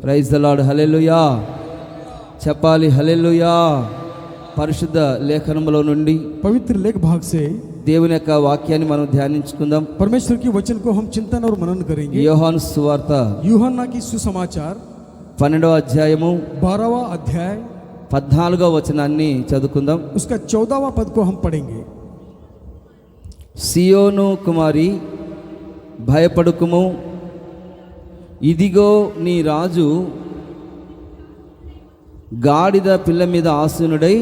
Praise the lord. హల్లెలూయా చెప్పాలి. హల్లెలూయా. పరిశుద్ధ లేఖనములో నుండి पवित्र लेख भाग से దేవుని యొక్క వాక్యాన్ని మనం ధ్యానించుకుందాం. परमेश्वर की वचन को हम चिंतन और मनन करेंगे. యోహాను సువార్త यूहन्ना की सुसमाचार 12వ అధ్యాయము 12वां अध्याय 14వ వచనాన్ని చదువుకుందాం. उसका 14वां पद को हम पढ़ेंगे. సియోను కుమారి భయపడుకుము, ఇదిగో నీ రాజు గాడిద పిల్ల మీద ఆసీనుడై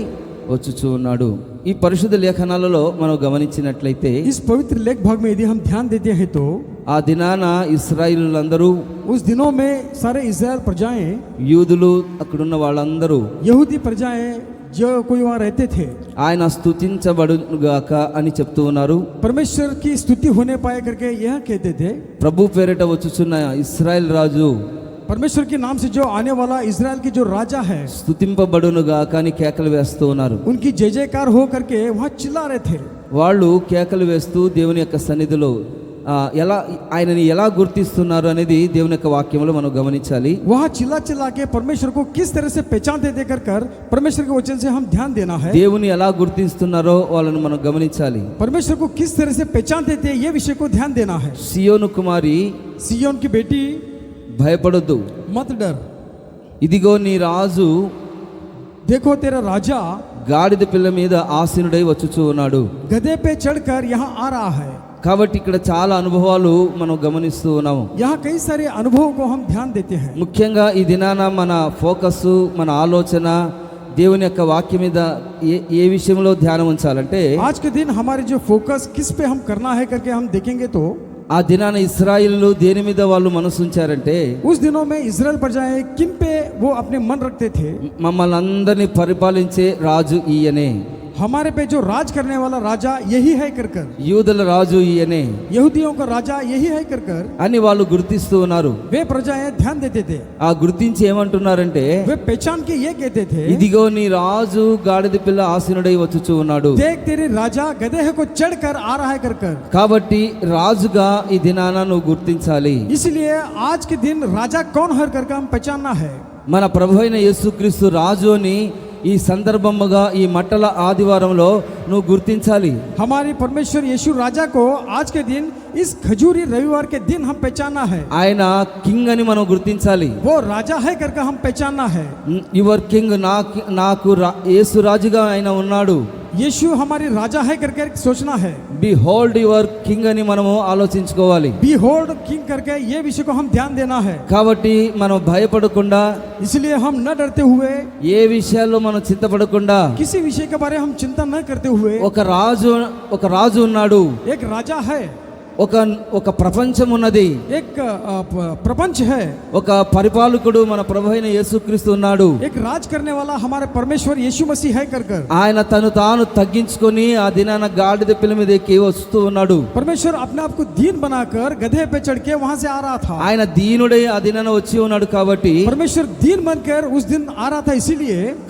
వచ్చుచూ ఉన్నాడు. ఈ పరిశుద్ధ లేఖనాలలో మనం గమనించినట్లయితే इस पवित्र लेख भाग में यदि हम ध्यान देते हैं तो ఆ దినాన ఇశ్రాయేలులందరూ, उस दिनों में सारे इस्राएल प्रजाएं, యూదులు, అక్కడున్న వాళ్ళందరూ यहूदी प्रजाएं जो कोई वहाँ रहते थे, ఆయన స్తుతించబడుగాక అని చెప్తూ ఉన్నారు. परमेश्वर की स्तुति होने पाए करके यह कहते थे. ప్రభు పేరిట వచ్చుచున్న ఇశ్రాయేల్ రాజు परमेश्वर के नाम से जो आने वाला इस्राएल की जो राजा है, స్తుతింపబడునుగాక అని కేకలు వేస్తూ ఉన్నారు. उनकी जय जयकार हो करके वहाँ चिल्ला रहे थे. వాళ్ళు కేకలు వేస్తూ దేవుని యొక్క సన్నిధిలో ఆయనని ఎలా గుర్తిస్తున్నారు అనేది దేవుని యొక్క వాక్యంలో మనం గమనించాలి. वहाँ चिल्ला चिल्ला के परमेश्वर को किस तरह से पहचानते थे कर परमेश्वर के वचन से हम ध्यान देना है. దేవుని ఎలా గుర్తిస్తున్నారో వాళ్ళని మనం గమనించాలి. परमेश्वर को किस तरह से पहचानते थे ये विषय को ध्यान देना है. సియోను కుమారి सिय्योन की बेटी భయపడొద్దు, मत डर, ఇదిగో నీ రాజు देखो तेरा राजा గాడిద పిల్ల మీద ఆసీనుడై వచ్చుచూ ఉన్నాడు. गधे पे चढ़कर यहाँ आ रहा है. కాబట్టి ఇక్కడ చాలా అనుభవాలు మనం గమనిస్తూ ఉన్నాము. यहाँ कई सारे अनुभवों को हम ध्यान देते हैं. ముఖ్యంగా ఈ దినాన మన ఫోకస్, మన ఆలోచన దేవుని యొక్క వాక్యం మీద ఏ విషయంలో ధ్యానం ఉంచాలంటే, आज के दिन हमारे जो फोकस किस पे हम करना है करके हम देखेंगे तो ఆ దినాన ఇశ్రాయేలు దేని మీద వాళ్ళు మనసు ఉంచారంటే, उस दिनों में इस्राएल प्रजाएं किन पे वो अपने मन रखते थे. మమ్మల్ని అందరినీ పరిపాలించే రాజు ఈయనే, हमारे पे जो राज करने वाला राजा यही है कर कर, యూదుల రాజు ఈయనే यहूदियों का राजा यही है कर कर అని వాళ్ళు గుర్తిస్తూ ఉన్నారు. वे प्रजाएं ध्यान देते थे. ఆ గుర్తించి ఏమంటున్నారంటే, वे पहचान के ये कहते थे, ఇదిగో నీ రాజు గాడిద పిల్ల ఆసీనుడై వచ్చుచూ ఉన్నాడు. देख तेरे राजा गधे को चढ़ कर आ रहा है कर कर. కాబట్టి రాజుగా ఈ దినాన నువ్వు గుర్తించాలి. इसलिए आज के दिन राजा कौन है कर हम पहचानना है. మన ప్రభు అయిన యేసుక్రీస్తు రాజు అని ఈ సందర్భముగా ఈ మట్టల ఆదివారంలో నువ్వు గుర్తించాలి. हमारे परमेश्वर यीशु राजा को आज के दिन इस खजूरी रविवार के दिन हम पहचानना है. ఆయన కింగ్ అని మనం గుర్తించాలి. वो राजा है करके हम पहचानना है. యువర్ కింగ్, నాకు యేసు రాజుగా ఆయన ఉన్నాడు. यीशु हमारी राजा है करके सोचना है. బిహోల్డ్ యువర్ కింగ్ అని మనము ఆలోచించుకోవాలి. Behold किंग करके ये विषय को हम ध्यान देना है. కాబట్టి మనం భయపడకుండా, इसलिए हम न डरते हुए, ఏ విషయాల్లో మనం చింతపడకుండా, किसी विषय के बारे में हम चिंता न करते हुए, ఒక రాజు ఉన్నాడు, एक राजा है, ఒక ప్రపంచం ఉన్నది, एक प्रपंच है, ఒక పరిపాలకుడు మన ప్రభు అయిన యేసుక్రీస్తు ఉన్నాడు. एक राज करने वाला हमारे परमेश्वर यीशु मसीह है कर कर. ఆయన తను తాను తగ్గించుకొని ఆ దినాన గాడిద పిల్ల మీద ఎక్కి వస్తూ ఉన్నాడు. परमेश्वर अपने आप को दीन बनाकर गधे पे चढ़ के वहां से आ रहा था. ఆయన దీనుడై ఆ దినాన వచ్చి ఉన్నాడు. परमेश्वर दीन बनकर उस दिन आ रहा था.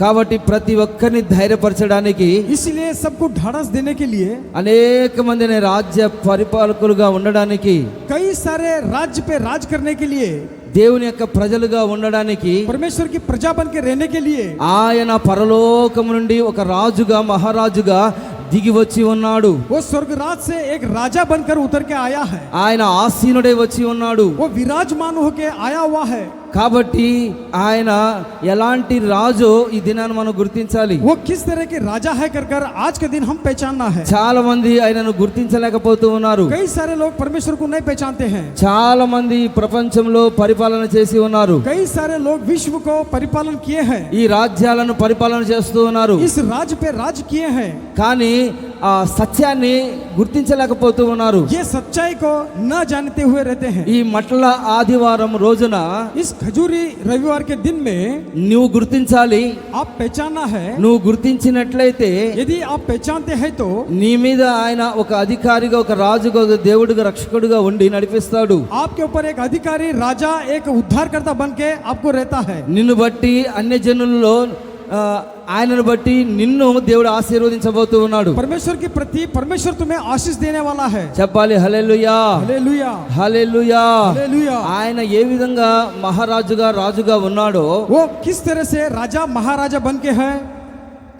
కాబట్టి ప్రతి ఒక్కరిని ధైర్యపరచడానికి, इसलिए सबको ढाढ़स देने के लिए, అనేక మందిని రాజ్య పరిపాలకులుగా ఉండడానికి, कई सारे राज्य पे राज करने के लिए, దేవుని యొక్క ప్రజలుగా ఉండడానికి, परमेश्वर की प्रजा बन के रहने के लिए ఆయన పరలోకము నుండి ఒక రాజుగా, మహారాజుగా దిగి వచ్చి ఉన్నాడు. वो स्वर्गराज से एक राजा बनकर उतर के आया है. ఆయన ఆసీనుడై వచ్చి ఉన్నాడు. वो विराजमान होके आया हुआ है. కాబట్టి ఆయన ఎలాంటి రాజు ఈ దినాన్ని మనం గుర్తించాలి. वो किस तरह के राजा है कर कर आज के दिन हम पहचानना है. చాలా మంది ఆయనను గుర్తించలేకపోతూ ఉన్నారు. कई सारे लोग परमेश्वर को नहीं पहचानते हैं. చాలా మంది ప్రపంచంలో పరిపాలన చేసి ఉన్నారు. कई सारे लोग विश्व को परिपालन किए हैं. ఈ రాజ్యాలను పరిపాలన చేస్తూ ఉన్నారు. इस राज्य पे राज किए हैं. కానీ ఆ సత్యాన్ని గుర్తించలేకపోతూ ఉన్నారు. ये सच्चाई को न जानते हुए रहते हैं. ఈ మట్ల ఆదివారం రోజున, इस खजूरी रविवार के दिन में నువ్వు గుర్తించాలి. आप पहचानना है. నువ్వు గుర్తించినట్లయితే यदि आप पहचानते हैं तो నీ మీద ఆయన ఒక అధికారిగా, ఒక రాజుగా, ఒక దేవుడిగా, రక్షకుడిగా ఉండి నడిపిస్తాడు. आपके ऊपर एक अधिकारी, राजा, एक उद्धारकर्ता बन के आपको रहता है. నిన్ను బట్టి అన్యజనుల్లో ఆ, ఆయనను బట్టి నిన్ను దేవుడు ఆశీర్వదించబోతూ ఉన్నాడు. परमेश्वर के प्रति परमेश्वर तुम्हें आशीष देने वाला है। చెప్పాలి హల్లెలూయా, हालेलुया హల్లెలూయా. हालेलुया। ఆయన ఏ విధంగా మహారాజుగా రాజుగా ఉన్నాడో, वो किस तरह से राजा महाराजा बन के है,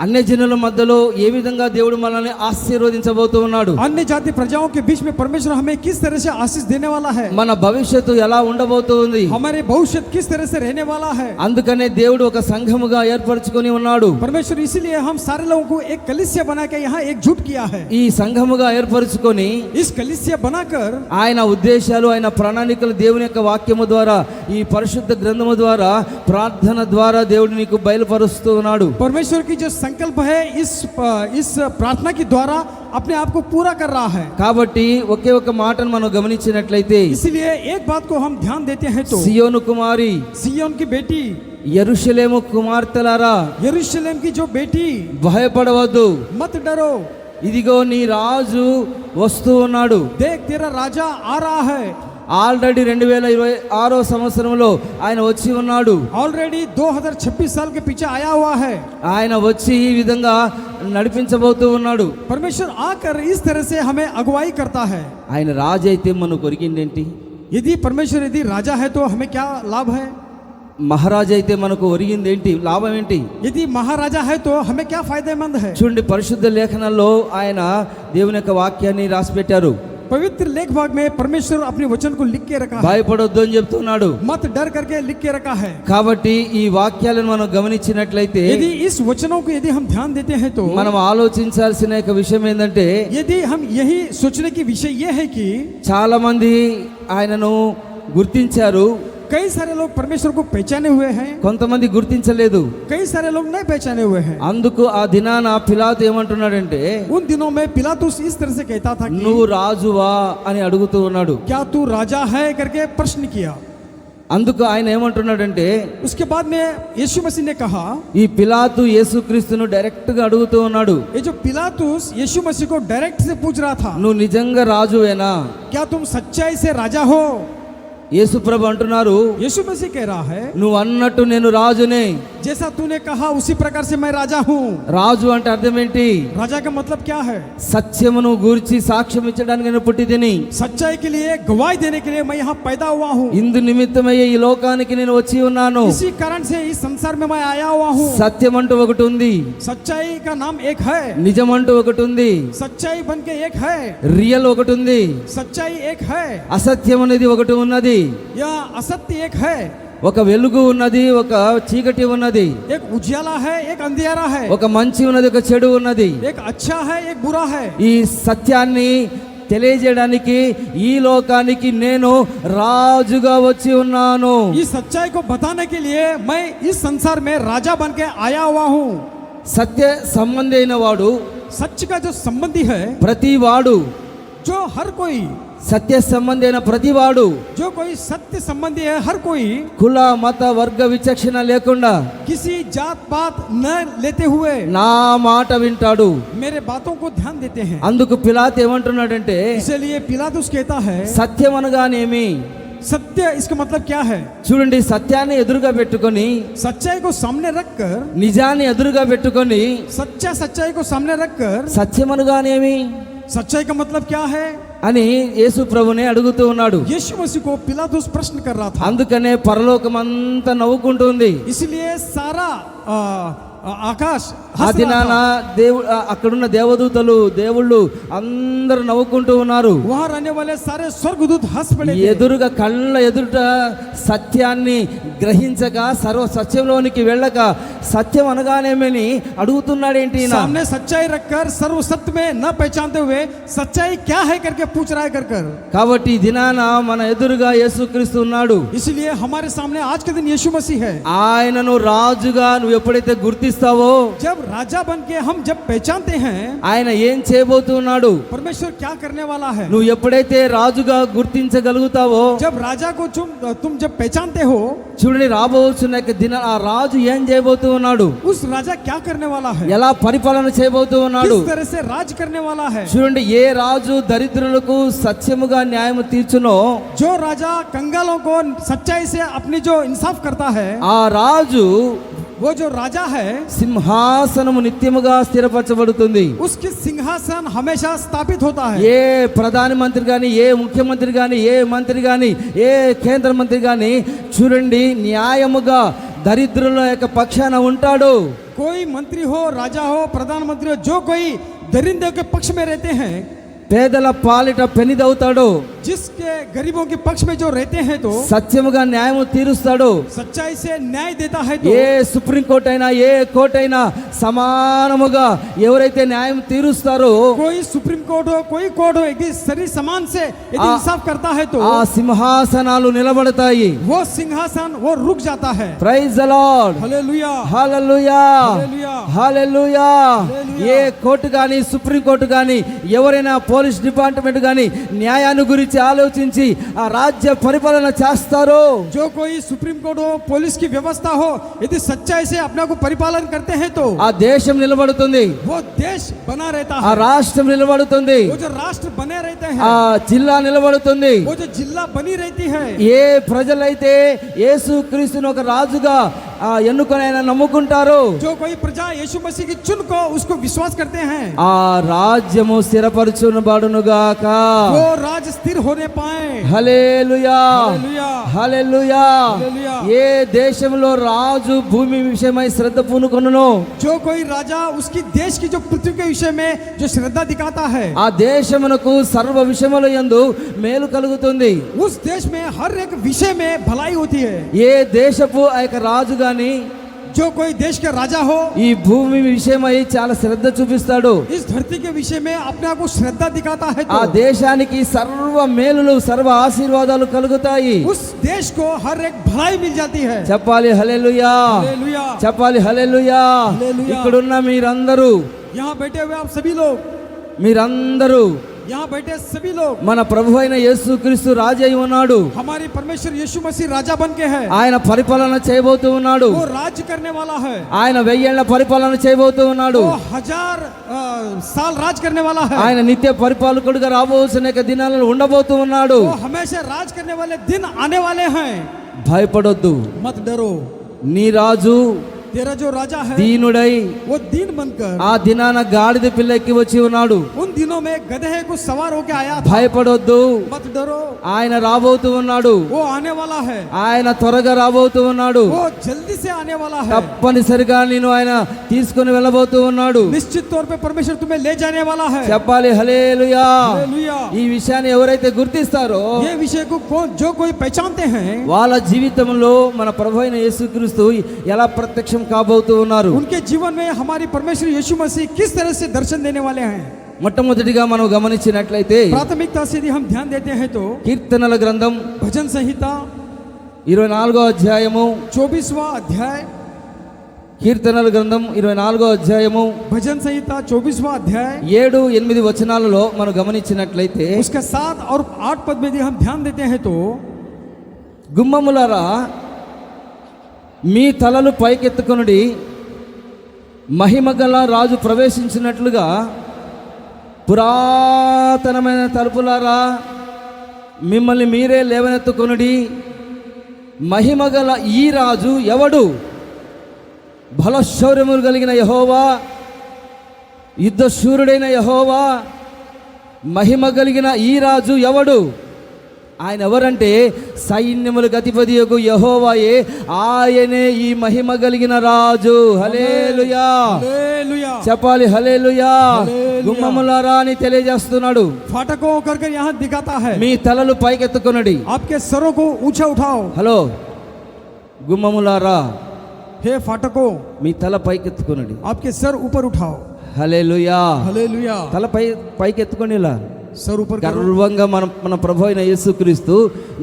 అన్య జనుల మధ్యలో ఏ విధంగా దేవుడు మనల్ని ఆశీర్వదించబోతూ ఉన్నాడు, अन्य जाति प्रजाओं के बीच में परमेश्वर हमें किस तरह से आशीष देने वाला है, మన భవిష్యత్తు ఎలా ఉండబోతుంది, हमारे भविष्य किस तरह से रहने वाला है। అందుకనే దేవుడు ఒక సంఘముగా ఏర్పరచుకొని ఉన్నాడు. परमेश्वर इसीलिए हम सारे लोगों को एक कलीसिया बना के यहाँ एकजुट किया है। ఈ సంఘముగా ఏర్పరచుకొని इस कलीसिया बनाकर ఆయన ఉద్దేశాలు, ఆయన ప్రణాళికలు దేవుని యొక్క వాక్యము ద్వారా, ఈ పరిశుద్ధ గ్రంథము ద్వారా, ప్రార్థన ద్వారా దేవుడు నీకు బయలుపరుస్తూ ఉన్నాడు. परमेश्वर की जो संकल्प है इस प्रार्थना के द्वारा अपने आप को पूरा कर रहा है। కాబట్టి ఒకే ఒక మాటను మనం గమనించినట్లయితే, इसलिए एक बात को हम ध्यान देते हैं तो సియోను కుమారి, सिय्योन की बेटी, యెరూషలేము కుమార్తెలారా, यरूशलेम की जो बेटी, భయపడవద్దు, मत डरो, ఇదిగో నీ రాజు వస్తూ ఉన్నాడు. देख तेरा राजा आ रहा है। ఆల్రెడీ 2026 సంవత్సరంలో ఆయన వచ్చి ఉన్నాడు. ऑलरेडी 2026 साल के पीछे आया हुआ है। ఆయన వచ్చి ఈ విధంగా నడిపించబోతూ ఉన్నాడు. परमेश्वर आकर इस तरह से हमें अगुवाई करता है। ఆయన రాజు అయితే మనకు కొరికిందేంటి? यदि परमेश्वर यदि राजा है तो हमें क्या लाभ है, మహారాజు అయితే మనకు ఒరిగిందేంటి, లాభం ఏంటి? यदि महाराजा है तो हमें क्या फायदेमंद है। చూడండి, పరిశుద్ధ లేఖనాల్లో ఆయన దేవుని యొక్క వాక్యాన్ని రాసిపెట్టారు. पवित्र लेख भाग में परमेश्वर अपने वचन को लिख के रखा है, భయపడొద్దు అని చెప్తున్నాడు. मत डर करके लिख के रखा है। కాబట్టి ఈ వాక్యాలను మనం గమనించినట్లయితే, यदि इस वचनों को यदि हम ध्यान देते हैं तो మనం ఆలోచించాల్సిన ఒక విషయం ఏంటంటే, यदि हम यही सोचने की विषय ये है कि చాలా మంది ఆయనను గుర్తించారు, कई सारे लोग परमेश्वर को पहचाने हुए हैं, కొంతమంది గుర్తించలేదు. कई सारे लोग नहीं पहचाने हुए हैं। అందుకు ఆ దినాన పిలాతు ఏమంటున్నాడంటే, उन दिनों में पिलातुस इस तरह से कहता था कि నువ్వు రాజువా అని అడుగుతూ ఉన్నాడు. क्या तू राजा है करके प्रश्न किया। అందుకు ఆయన ఏమంటున్నాడంటే, उसके बाद में यीशु मसीह ने कहा, ఈ పిలాతు యేసుక్రీస్తును డైరెక్ట్ గా అడుగుతూ ఉన్నాడు, ये जो पिलातुस यीशु मसीह को डायरेक्ट से पूछ रहा था, నువ్వు నిజంగా రాజువేనా? क्या तुम सच्चाई से राजा हो। యేసు ప్రభు అంటున్నారు, यीशु मसीह कह रहा है, నువ్వు అన్నట్టు నేను రాజునే. जैसा तूने कहा उसी प्रकार से मैं राजा हूँ। రాజు అంటే అర్థం ఏంటి? राजा का मतलब क्या है, సత్యమును గూర్చి సాక్ష్యం ఇచ్చడానికి నేను పుట్టి తిని, सच्चाई के लिए गवाही देने के लिए मैं यहाँ पैदा हुआ हूँ। ఇందు నిమిత్తమయ్యే ఈ లోకానికి నేను వచ్చి ఉన్నాను. इसी कारण से इस संसार में मैं आया हुआ हूँ। సత్యం అంటూ ఒకటి ఉంది, सच्चाई का नाम एक है, నిజం అంటూ ఒకటి ఉంది, सच्चाई बन के एक है, రియల్ ఒకటి ఉంది, सच्चाई एक है, అసత్యం అనేది ఒకటి ఉన్నది, या असत्य एक है, ఒక వెలుగు ఉన్నది, ఒక చీకటి ఉన్నది, एक उजियाला है, एक अंधियारा है, ఒక మంచి ఉన్నది, ఒక చెడు ఉన్నది. एक अच्छा है, एक बुरा है। ఈ సత్యాన్ని తెలియజేయడానికి ఈ లోకానికి నేను రాజుగా వచ్చి ఉన్నాను. इस सच्चाई को बताने के लिए मैं इस संसार में राजा बन के आया हुआ हूँ। సత్య సంబంధి అయిన వాడు, सच का जो संबंधी है, ప్రతి వాడు, जो हर कोई, సత్య సంబంధి అయిన ప్రతి వాడు, जो कोई सत्य संबंधी है, हर कोई కుల మత వర్గ విచక్షణ లేకుండా किसी जात पात न लेते हुए నా మాట వింటాడు. मेरे बातों को ध्यान देते हैं। అందుకు పిలాతు ఏమంటున్నాడంటే, इसलिए पिलातुस कहता है, సత్యం అనగానేమి? सत्य इसका मतलब क्या है। చూడండి, సత్యాన్ని ఎదురుగా పెట్టుకొని, सच्चाई को सामने रखकर, నిజాన్ని ఎదురుగా పెట్టుకొని, सच्चाई को सामने रखकर సత్యం అనగానేమి सच्चाई का मतलब क्या है అని యేసు ప్రభునే అడుగుతూ ఉన్నాడు. यीशु मसीह को पिलातुस प्रश्न कर रहा था। అందుకనే పరలోకం అంతా నవ్వుకుంటుంది. इसलिए सारा आकाश ఆ हंस रहा దినాన था। అక్కడున్న దేవదూతలు, దేవుళ్ళు అందరూ నవ్వుకుంటూ ఉన్నారు. वहां रहने वाले सारे स्वर्गदूत हंस पड़े थे। ఎదురుగా కళ్ళ ఎదుట సత్యాన్ని గ్రహించక, సర్వ సత్యంలోనికి వెళ్ళక, సత్యం అనగానేమని అడుగుతున్నాడేంటి ఈయన? सामने सच्चाई रखकर सर्व सत्य में न पहचानते हुए सच्चाई क्या है करके पूछ रहा है कर। కాబట్టి ఈ దినాన మన ఎదురుగా యేసుక్రీస్తు ఉన్నాడు. इसलिए हमारे सामने आज के दिन यीशु मसीह है। ఆయనను రాజుగా నువ్వు ఎప్పుడైతే గుర్తిస్తావో, जब राजा बन के हम जब पहचानते हैं ఆయన ఏం చేయబోతున్నాడు, परमेश्वर क्या करने वाला है, నువ్వు ఎప్పుడైతే రాజుగా గుర్తించగలుగుతావో, जब राजा को तुम जब पहचानते हो, చూడండి రాబోతున్న దిన ఆ రాజు ఏం చేయబోతూ ఉన్నాడు, उस राजा क्या करने वाला है, ఎలా పరిపాలన చేయబోతూ ఉన్నాడు. किस तरह से राज करने वाला है। చూడండి, ఏ రాజు దరిద్రులకు సత్యముగా న్యాయం తీర్చునో, जो राजा कंगालों को सच्चाई से अपनी जो इंसाफ करता है, ఆ రాజు वो जो राजा है సింహాసనము నిత్యముగా స్థిరపరచబడుతుంది. उसकी सिंहासन हमेशा स्थापित होता है। ఏ ప్రధాని మంత్రి కానీ, ఏ ముఖ్యమంత్రి కానీ, ఏ మంత్రి కానీ, ఏ కేంద్ర మంత్రి కానీ చూడండి, న్యాయముగా దరిద్రుల యొక్క పక్షాన ఉంటాడు. कोई मंत्री हो, राजा हो, प्रधानमंत्री हो, जो कोई दरिंदों के पक्ष में रहते हैं, పేదల పాలిట పెనిదవుతాడు. जिसके गरीबों के पक्ष में जो रहते हैं तो సత్యముగా న్యాయము తీరుస్తాడు. सच्चाई से न्याय देता है। तो ఏ సుప్రీం కోర్టు అయినా, ఏ కోర్టు అయినా సమానముగా ఎవరైతే న్యాయం తీరుస్తారో कोई सुप्रीम कोर्ट हो, कोई कोर्ट हो, एक सरी समान से यदि इंसाफ करता है तो ఆ సింహాసనాలు నిలబడతాయి. वो सिंहासन वो रुक जाता है। Praise the lord. Hallelujah, hallelujah, hallelujah, hallelujah. ఏ కోర్టు కానీ, సుప్రీం కోర్టు కానీ, ఎవరైనా పోలీస్ డిపార్ట్మెంట్ కానీ న్యాయాన్ని గురించి ఆలోచించి ఆ రాజ్య పరిపాలన చేస్తారు. जो कोई सुप्रीम कोर्ट हो, पुलिस की व्यवस्था हो, यदि सच्चाई से अपने को परिपालन करते हैं तो ఆ దేశం నిలబడుతుంది, वो देश बना रहता ఆ है। రాష్ట్రం నిలబడుతుంది, वो जो राष्ट्र बने रहते ఆ हैं, జిల్లా నిలబడుతుంది. वो जो जिला बनी रहती है। ఏ ప్రజలైతే యేసుక్రీస్తును ఒక రాజుగా ఎన్నుకొని ఆయన నమ్ముకుంటారో जो कोई प्रजा यीशु मसीह की चुन को उसको विश्वास करते हैं, ఆ రాజ్యము స్థిరపరచునబడునుగాక. वो राज स्थिर होने पाए। హల్లెలూయా, हालेलुया, హల్లెలూయా. హల్లెలూయా. ఏ దేశంలో రాజు భూమి విషయమై శ్రద్ధ పూనుకొనునో जो कोई राजा उसकी देश की जो पृथ्वी के विषय में जो श्रद्धा दिखाता है, ఆ దేశమునకు సర్వ విషయముల యందు మేలు కలుగుతుంది. उस देश में हर एक विषय में भलाई होती है। ఏ దేశపు ఆ యొక్క రాజు గాని जो कोई देश के राजा हो ఈ భూమి విషయమై చాలా శ్రద్ధ చూపిస్తాడు. इस धरती के विषय में अपने आप को श्रद्धा दिखाता है ఆ तो దేశానికి సర్వ మేలులు, సర్వ ఆశీర్వాదాలు కలుగుతాయి. उस देश को हर एक भलाई मिल जाती है। చెప్పాలి హల్లెలూయా, हालेलुया, చెప్పాలి హల్లెలూయా. హల్లెలూయా. ఇక్కడున్న మీరందరూ, यहाँ बैठे हुए आप सभी लोग, మీరందరూ यहाँ बैठे सभी लोग, మన ప్రభు అయిన యేసుక్రీస్తు రాజు అయి ఉన్నాడు. हमारी परमेश्वर यीशु मसीह राजा बन के है। ఆయన పరిపాలన చేయబోతూ ఉన్నాడు. वो राज्य करने वाला है। ఆయన 1000 ఏళ్ల పరిపాలన చేయబోతూ ఉన్నాడు. वो 1000 साल राज करने वाला है। ఆయన నిత్య పరిపాలకుడిగా రాబోతున్న అనేక దినాలలో ఉండబోతూ ఉన్నాడు. वो हमेशा राज करने वाले दिन आने वाले हैं। భయపడొద్దు. मत डरो, నీ రాజు तेरा जो राजा है దీనుడై वो दीन बनकर ఆ దినాన గాడిద పిల్ల ఎక్కి వచ్చి ఉన్నాడు. उन दिनों में गधे को सवार होके आया था। భయపడొద్దు. मत डरो, ఆయన రాబోతూ ఉన్నాడు. वो आने वाला है। ఆయన త్వరగా రాబోతూ ఉన్నాడు. वो जल्दी से आने वाला है। తప్పనిసరిగా నేను ఆయన తీసుకొని వెళ్ళబోతూ ఉన్నాడు. निश्चित तौर पे परमेश्वर तुम्हें ले जाने वाला है। చెప్పాలి హల్లెలూయా. हालेलुया। ఈ విషయాన్ని ఎవరైతే గుర్తిస్తారో ये विषय को जो कोई पहचानते हैं, వాళ్ళ జీవితంలో మన ప్రభు అయిన యేసుక్రీస్తు ఎలా ప్రత్యక్షం కాబోతూ ఉన్నారు. उनके जीवन में हमारी परमेश्वर यीशु मसीह किस तरह से दर्शन देने वाले हैं। మొట్టమొదటిగా మనం గమనించినట్లయితే प्राथमिकता से यदि हम ध्यान देते हैं तो కీర్తనల గ్రంథం भजन संहिता 24వ అధ్యాయము, 24वां अध्याय, కీర్తనల గ్రంథం 24వ అధ్యాయము भजन संहिता 24वां अध्याय 7-8 వచనాలలో మనం గమనించినట్లయితే, उसका 7 और 8 पद में यदि हम ध्यान देते हैं तो గుమ్మములారా మీ తలలు పైకెత్తుకొనుడి, మహిమగల రాజు ప్రవేశించినట్లుగా. పురాతనమైన తలుపులారా మిమ్మల్ని మీరే లేవనెత్తుకొనుడి. మహిమగల ఈ రాజు ఎవడు? బలశౌర్యములు కలిగిన యెహోవా, యుద్ధశూరుడైన యెహోవా. మహిమ కలిగిన ఈ రాజు ఎవడు? ఆయన ఎవరంటే సైన్యములకు అధిపతియగు యెహోవాయే. ఆయనే ఈ మహిమ కలిగిన రాజు. హల్లెలూయా, हालेलुया। చెప్పాలి హల్లెలూయా. హల్లెలూయా. గుమ్మములారా అని తెలియజేస్తున్నాడు. फाटकों कर यहाँ दिखाता है, మీ తలలు పైకెత్తుకొనుడి. आपके सरों को ऊंचा उठाओ। హలో గుమ్మములారా, हे फाटकों, మీ తల పైకెత్తుకొనుడి. आपके सर ऊपर उठाओ। హల్లెలూయా. हालेलुया। తల పైకెత్తుకొని ఇలా सर ऊपर करो। గర్వంగా మన ప్రభు అయిన యేసుక్రీస్తు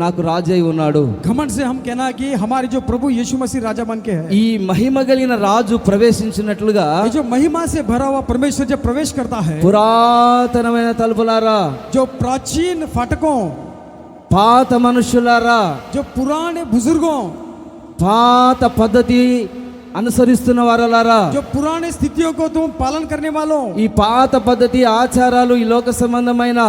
నాకు రాజు అయి ఉన్నాడు. घमंड से हम कहना कि हमारे जो प्रभु यीशु मसीह राजा बन के है। ఈ మహిమ కలిగిన రాజు ప్రవేశించినట్లుగా ये जो महिमा से भरा हुआ परमेश्वर जब प्रवेश करता है, పురాతనమైన తలుపులారా, जो प्राचीन फाटकों, పాత మనుషులారా, जो पुराने बुजुर्गों, పాత పద్ధతి అనుసరిస్తున్న వారలారా, जो पुराने स्थितियों को तुम पालन करने वालों, ఈ పాత పద్ధతి ఆచారాలు ఈ లోక సంబంధమైన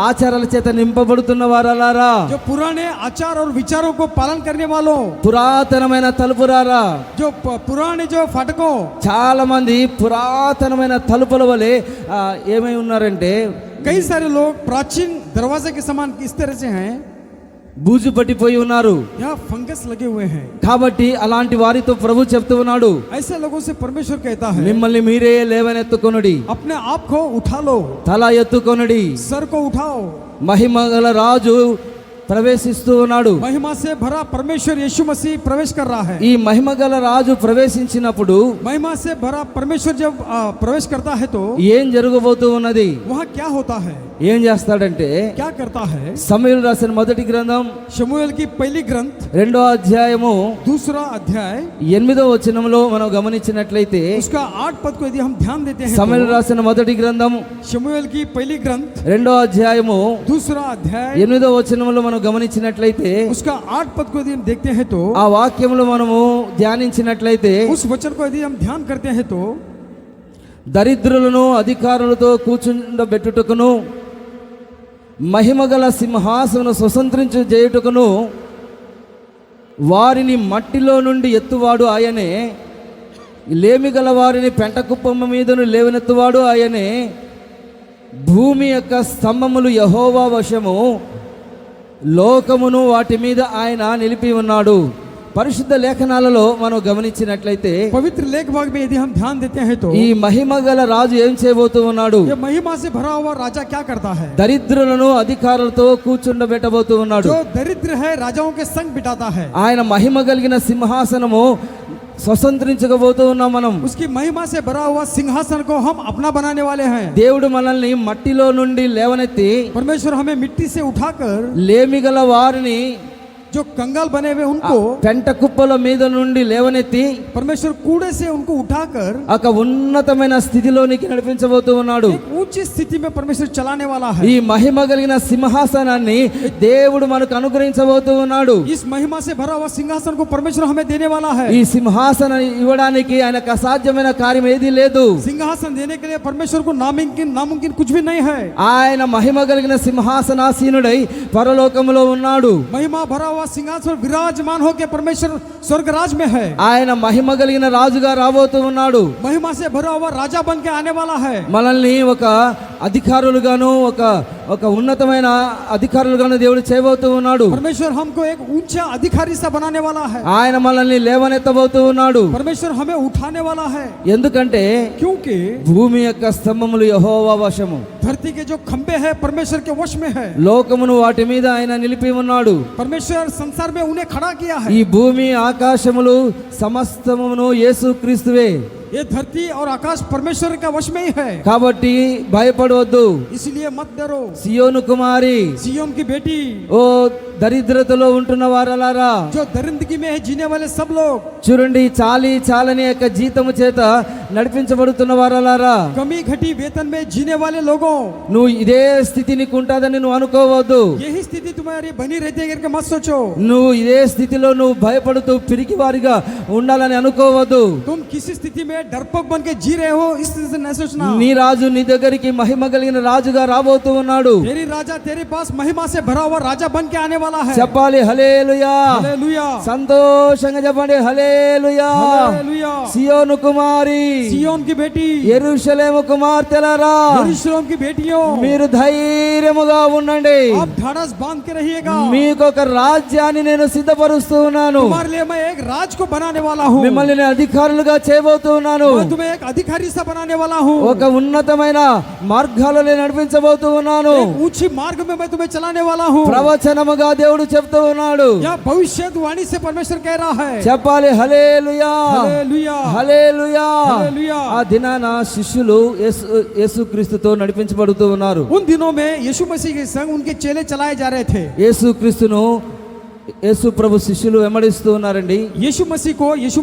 ఆచారాల చేత నింపబడుతున్న వారలారా, जो पुराने आचार और विचारों को पालन करने वालों, పురాతనమైన తలుపురారా. जो पुराने जो फाटकों, చాలా మంది పురాతనమైన తలుపుల వలె ఏమై ఉన్నారంటే कई सारे लोग प्राचीन दरवाजे के समान इस तरह से हैं, బూజు పట్టిపోయి ఉన్నారు. यहाँ फंगस लगे हुए हैं. కాబట్టి అలాంటి వారితో ప్రభు చెప్తూ ఉన్నాడు, ऐसे लोगों से परमेश्वर कहता है, మిమ్మల్ని మీరే లేవనెత్తుకొనుడి, अपने आप को उठा लो, తల ఎత్తుకొనుడి. सर को उठाओ. మహిమ గల రాజు ప్రవేశిస్తూ ఉన్నాడు. महिमा से भरा परमेश्वर यीशु मसीह प्रवेश कर रहा है. ఈ మహిమ గల రాజు ప్రవేశించినప్పుడు महिमा से भरा परमेश्वर जब प्रवेश करता है तो ఏం జరగబోతూ ఉన్నది? वहाँ क्या होता है, ఏం చేస్తాడంటే क्या करता है? సమూయేలు రాసిన మొదటి గ్రంథం शमूएल की पहली ग्रंथ 2వ అధ్యాయము 2 अध्याय 8వ వచనంలో మనం గమనించినట్లయితే, उसका 8 पद को यदि हम ध्यान देते हैं సమూయేలు तो రాసిన మొదటి గ్రంథం शमूएल की पहली ग्रंथ 2వ అధ్యాయము 2 अध्याय 8వ వచనంలో మనం గమనించినట్లయితే, उसका 8 पद को यदि हम देखते हैं तो ఆ వాక్యములు మనము ధ్యానించినట్లయితే, उस वचन को यदि हम ध्यान करते हैं तो దరిద్రులను అధికారులతో కూర్చుండబెట్టుటకును మహిమగల సింహాసనం స్వతంత్రించు చేయుటకును వారిని మట్టిలో నుండి ఎత్తువాడు ఆయనే, లేమిగల వారిని పెంటకుప్పమ్మ మీదను లేవనెత్తువాడు ఆయనే, భూమి యొక్క స్తంభములు యెహోవా వశము, లోకమును వాటి మీద ఆయన నిలిపి ఉన్నాడు. పరిశుద్ధ లేఖనాలలో మనం గమనించినట్లయితే, पवित्र लेख भाग में यदि हम ध्यान देते हैं तो ఈ మహిమ గల రాజు ఏం చేయబోతూ ఉన్నాడు? ये महिमा से भरा हुआ राजा क्या करता है? దరిద్రులను అధికారులతో కూర్చుండబెట్టబోతూ ఉన్నాడు. जो दरिद्र है राजाओं के संग बिठाता है. ఆయన మహిమ కలిగిన సింహాసనము స్వతంత్రించకపోతూ ఉన్నాం మనం. उसकी महिमा से भरा हुआ सिंहासन को हम अपना बनाने वाले हैं. దేవుడు మనల్ని మట్టిలో నుండి లేవనెత్తి परमेश्वर हमें मिट्टी से उठाकर లేమిగల వారిని जो कंगाल बने हुए उनको పెంట కుప్పల మీద నుండి లేవనెత్తి परमेश्वर कूड़े से उनको उठाकर ఒక ఉన్నతమైన స్థితిలోనికి నడిపించబోతూ ఉన్నాడు. एक ऊंची स्थिति में परमेश्वर चलाने वाला है. ఈ మహిమ కలిగిన సింహాసనాన్ని దేవుడు మనకు అనుగ్రహించబోతూ ఉన్నాడు. इस महिमा से भरा हुआ सिंहासन को परमेश्वर हमें देने वाला है. ఈ సింహాసనం ఇవ్వడానికి ఆయనకు అసాధ్యమైన కార్యం ఏదీ లేదు. सिंहासन देने के लिए परमेश्वर को नामुमकिन कुछ भी नहीं है. ఆయన మహిమ కలిగిన సింహాసనాసీనుడై పరలోకములో ఉన్నాడు. महिमा भरा हुआ सिंहासन विराजमान होकर परमेश्वर स्वर्ग राज में है. ఆయన మహిమ కలిగిన రాజుగా రాబోతూ ఉన్నాడు. महिमा से भरा हुआ राजा बन के आने वाला है. మనల్ని ఒక అధికారులుగాను ఒక ఉన్నతమైన అధికారులుగాను దేవుడు చేయబోతూ ఉన్నాడు. परमेश्वर हमको एक ऊंचा अधिकारी सा बनाने वाला है. ఆయన మనల్ని లేవనెత్తబోతూ ఉన్నాడు. परमेश्वर हमें उठाने वाला है. ఎందుకంటే क्योंकि భూమి యొక్క స్తంభములు యెహోవా వశము, धरती के जो खंबे हैं परमेश्वर के वश में है. లోకమును వాటి మీద ఆయన నిలిపి ఉన్నాడు. परमेश्वर संसार में उन्हें खड़ा किया है. ఈ భూమి ఆకాశములు సమస్తమును యేసుక్రీస్తువే. ये धरती और आकाश परमेश्वर का वश में ही है. కాబట్టి భయపడవద్దు. इसलिए मत डरो సియోను కుమారి, सिय्योन की बेटी, ఓ దరిద్రతలో ఉంటున్న వారలారా, जो दरिंदगी में है जीने वाले सब लोग, చూడండి చాలని యొక్క జీతము చేత నడిపించబడుతున్న వారలారా, कमी घटी वेतन में जीने वाले लोगों, నువ్వు ఇదే స్థితి నీకు ఉంటుందని నువ్వు అనుకోవద్దు. यही स्थिति तुम्हारी बनी रहती है करके मत सोचो. నువ్వు ఇదే స్థితిలో నువ్వు భయపడుతూ పిరికి వారిగా ఉండాలని అనుకోవద్దు. तुम किसी स्थिति में डरपोक बन के जी रहे हो इस स्थिति से नहीं सोचना. నీ రాజు నీ దగ్గరికి మహిమ కలిగిన రాజుగా రాబోతూ ఉన్నాడు. तेरी राजा तेरे पास महिमा से भरा हुआ राजा बन के आने वाला है. చెప్పాలి హల్లెలూయా, हालेलुया, సంతోషంగా చెప్పండి హల్లెలూయా. हालेलुया. సియోను కుమారి, सिय्योन की बेटी, యెరూషలేము కుమార్తెలారా, यरूशलेम की बेटियों, మీరు ధైర్యముగా ఉండండి. आप ढाढ़स बांध के रहिएगा. మీకు ఒక రాజ్యాన్ని నేను సిద్ధపరుస్తూ ఉన్నాను. तुम्हारे लिए मैं एक राज को बनाने वाला हूँ. మిమ్మల్ని నేను అధికారులుగా చేయబోతూ ఉన్నాను. मैं तुम्हें एक अधिकारी सा बनाने वाला हूँ. ఒక ఉన్నతమైన మార్గాలలో నేను నడిపించబోతూ ఉన్నాను. एक ऊंची मार्ग में मैं तुम्हें चलाने वाला हूँ. ప్రవచనముగా దేవుడు చెప్తూ ఉన్నాడు. यह भविष्यवाणी से परमेश्वर कह रहा है. చెప్పాలి హల్లెలూయా, हालेलुया, హల్లెలూయా. हालेलुया. ఆ దినాన శిష్యులు యేసుక్రీస్తుతో నడిపించబడుతూ ఉన్నారు. उन दिनों में यीशु मसीह के संग उनके चेले चलाए जा रहे थे. యేసుక్రీస్తును యేసు ప్రభు శిష్యులు వెంబడిస్తూ ఉన్నారండి. यीशु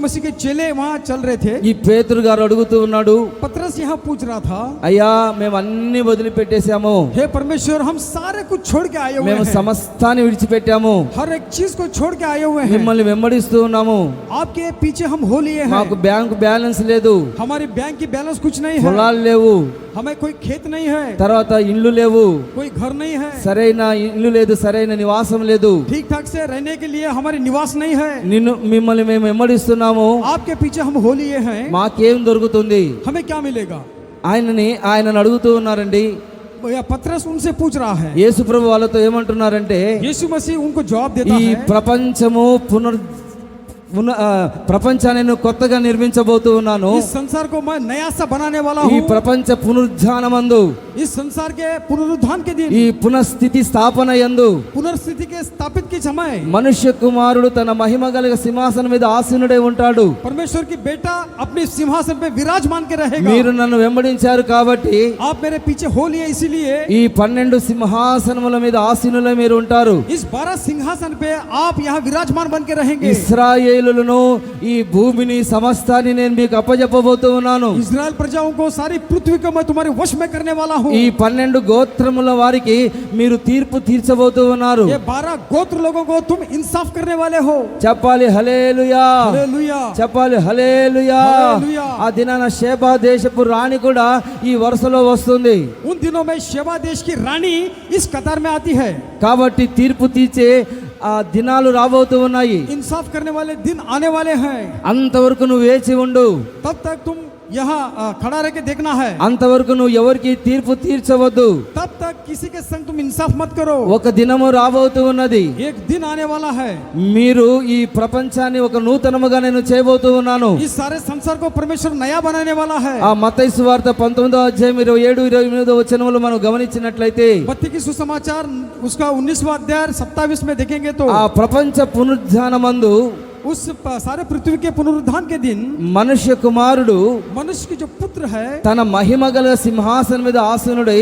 मसीह के चेले वहाँ चल रहे थे। ఈ పేతురు గారు అడుగుతూ ఉన్నాడు, पतरस यहाँ पूछ रहा था, అయ్యా మేము అన్ని వదిలిపెట్టేశాము, हे परमेश्वर हम सारे कुछ छोड़ के आए हुए మేము हैं, సమస్తాన్ని విడిచిపెట్టాము, हर एक चीज को छोड़ के आए हुए हैं, మిమ్మల్ని వెంబడిస్తూ ఉన్నాము, आपके पीछे हम हो लिए हैं, మాకు బ్యాంకు బ్యాలెన్స్ లేదు, हमारी बैंक की बैलेंस कुछ नहीं है, పొలాలు లేవు, हमें कोई खेत नहीं है, తర్వాత ఇండ్లు లేవు, कोई घर नहीं है, సరైన ఇల్లు లేదు, సరైన నివాసం లేదు, ठीक ठाक से रहने के लिए हमारे निवास नहीं है, మిమ్మల్ని మేము వెంబడిస్తున్నాము, आपके पीछे हम हो लिए हैं, మాకేం దొరుకుతుంది? हमें क्या मिलेगा? ఆయనను అడుగుతూ ఉన్నారండి. या पतरस उनसे पूछ रहा है। యేసు ప్రభు వాళ్ళతో ఏమంటున్నారంటే, यीशु मसीह उनको जवाब देता ఈ है, ప్రపంచము ప్రపంచాన్ని నేను కొత్తగా నిర్మించబోతూ ఉన్నాను, इस संसार को मैं नया सा बनाने वाला ఈ हूँ, ప్రపంచ పునరుద్ధానమందు, इस संसार के पुनरुत्थान के दिन, ఈ పునఃస్థితి స్థాపన యందు पुनर्स्थिति के स्थापित के समय మనుష్య కుమారుడు తన మహిమ కలిగిన సింహాసనం మీద ఆసీనుడై ఉంటాడు. परमेश्वर की बेटा अपने सिंहासन पे विराजमान के रहेगा। మీరు నన్ను వెంబడించారు కాబట్టి आप मेरे पीछे हो लिए, इसीलिए ఈ 12 సింహాసనముల మీద ఆసీనులై మీరు ఉంటారు. इस 12 सिंहासन पे आप यहाँ विराजमान बन के रहेंगे। ఇశ్రాయేలులను ఈ భూమిని సమస్తాన్ని నేను మీకు అప్పజెప్పబోతూ ఉన్నాను. इस्राएल प्रजाओं को सारी पृथ्वी को मैं तुम्हारे वश में करने वाला हूँ। ఈ 12 గోత్రముల వారికి మీరు తీర్పు తీర్చబోతూ ఉన్నారు. ये 12 गोत्र लोगों को तुम इंसाफ करने वाले हो। చెప్పాలి హల్లెలూయా, हालेलुया। చెప్పాలి హల్లెలూయా. హల్లెలూయా. ఆ దినాన షేబా దేశపు రాణి కూడా ఈ వరుసలో వస్తుంది. उन दिनों में शेबा देश की रानी इस कतार में आती है। కాబట్టి తీర్పు తీర్చే ఆ దినాలు రాబోతూ ఉన్నాయి. इंसाफ करने वाले दिन आने वाले हैं। అంతవరకు నువ్వు వేచి ఉండు. तब तक तुम यहाँ खड़ा रह के देखना है। అంతవరకు నువ్వు ఎవరికి తీర్పు తీర్చవద్దు. तब तक किसी के संग तुम इंसाफ मत करो। ఒక దినము రాబోతూ ఉన్నది. एक दिन आने वाला है, మీరు ఈ ప్రపంచాన్ని ఒక నూతనముగా నేను చేయబోతూ ఉన్నాను. इस सारे संसार को परमेश्वर नया बनाने वाला है। ఆ మత్తయి సువార్త 19వ అధ్యాయం 27-28 వచనములు మనం గమనించినట్లయితే मत्ती की सुसमाचार उसका 19वां अध्याय 27 में देखेंगे तो ఆ ప్రపంచ పునరుద్ధానమందు उस सारे पृथ्वी के पुनरुत्थान के दिन మనుష్య కుమారుడు मनुष्य की जो पुत्र है తన మహిమ గల సింహాసనం మీద ఆసీనుడై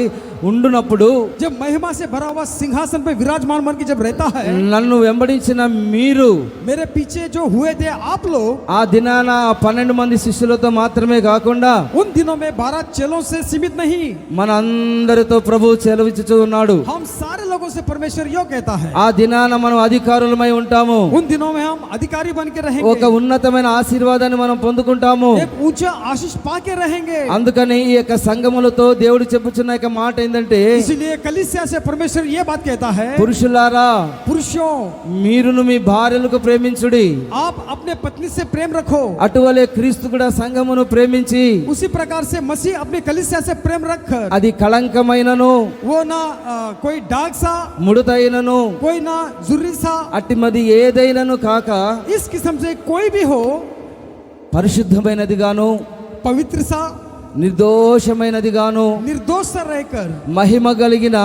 ఉండునప్పుడు, जब महिमा से भरा हुआ सिंहासन पे विराजमान बन के जब रहता है, నన్ను వెంబడించిన మీరు, मेरे पीछे जो हुए थे आप लोग, ఆ దినాన 12 మంది శిష్యులతో మాత్రమే కాకుండా उन दिनों में 12 चेलों से सीमित नहीं, మన అందరితో ప్రభు చెలవిచ్చుచూ ఉన్నాడు. हम सारे लोगों से परमेश्वर यो कहता है, ఆ దినాన మనం అధికారులమై ఉంటాము. उन दिनों में हम अधिकारी बन के ఒక रहेंगे, ఉన్నతమైన ఆశీర్వాదాన్ని మనం పొందుకుంటాము. एक ऊंचा आशीष पा के रहेंगे। అందుకని ఈ యొక్క సంఘములతో దేవుడు చెప్పుచున్న యొక్క మాట ఏంటంటే, इसलिए कलीसिया से परमेश्वर ये बात कहता है, పురుషులారా पुरुषों మీరును మీ భార్యలకు ప్రేమించుడి, आप अपने पत्नी से प्रेम रखो, అటువలే క్రీస్తు కూడా సంఘమును ప్రేమించి उसी प्रकार से मसीह अपनी कलीसिया से प्रेम रखकर, అది కళంకమైనను वो ना कोई दाग सा, ముడతైనను कोई ना जुर्री सा, అట్టిమది ఏదైనను కాక इस किस्म से कोई भी हो, పరిశుద్ధమైనదిగాను पवित्र सा, నిర్దోషమైనదిగాను निर्दोष सा रहकर, మహిమ కలిగిన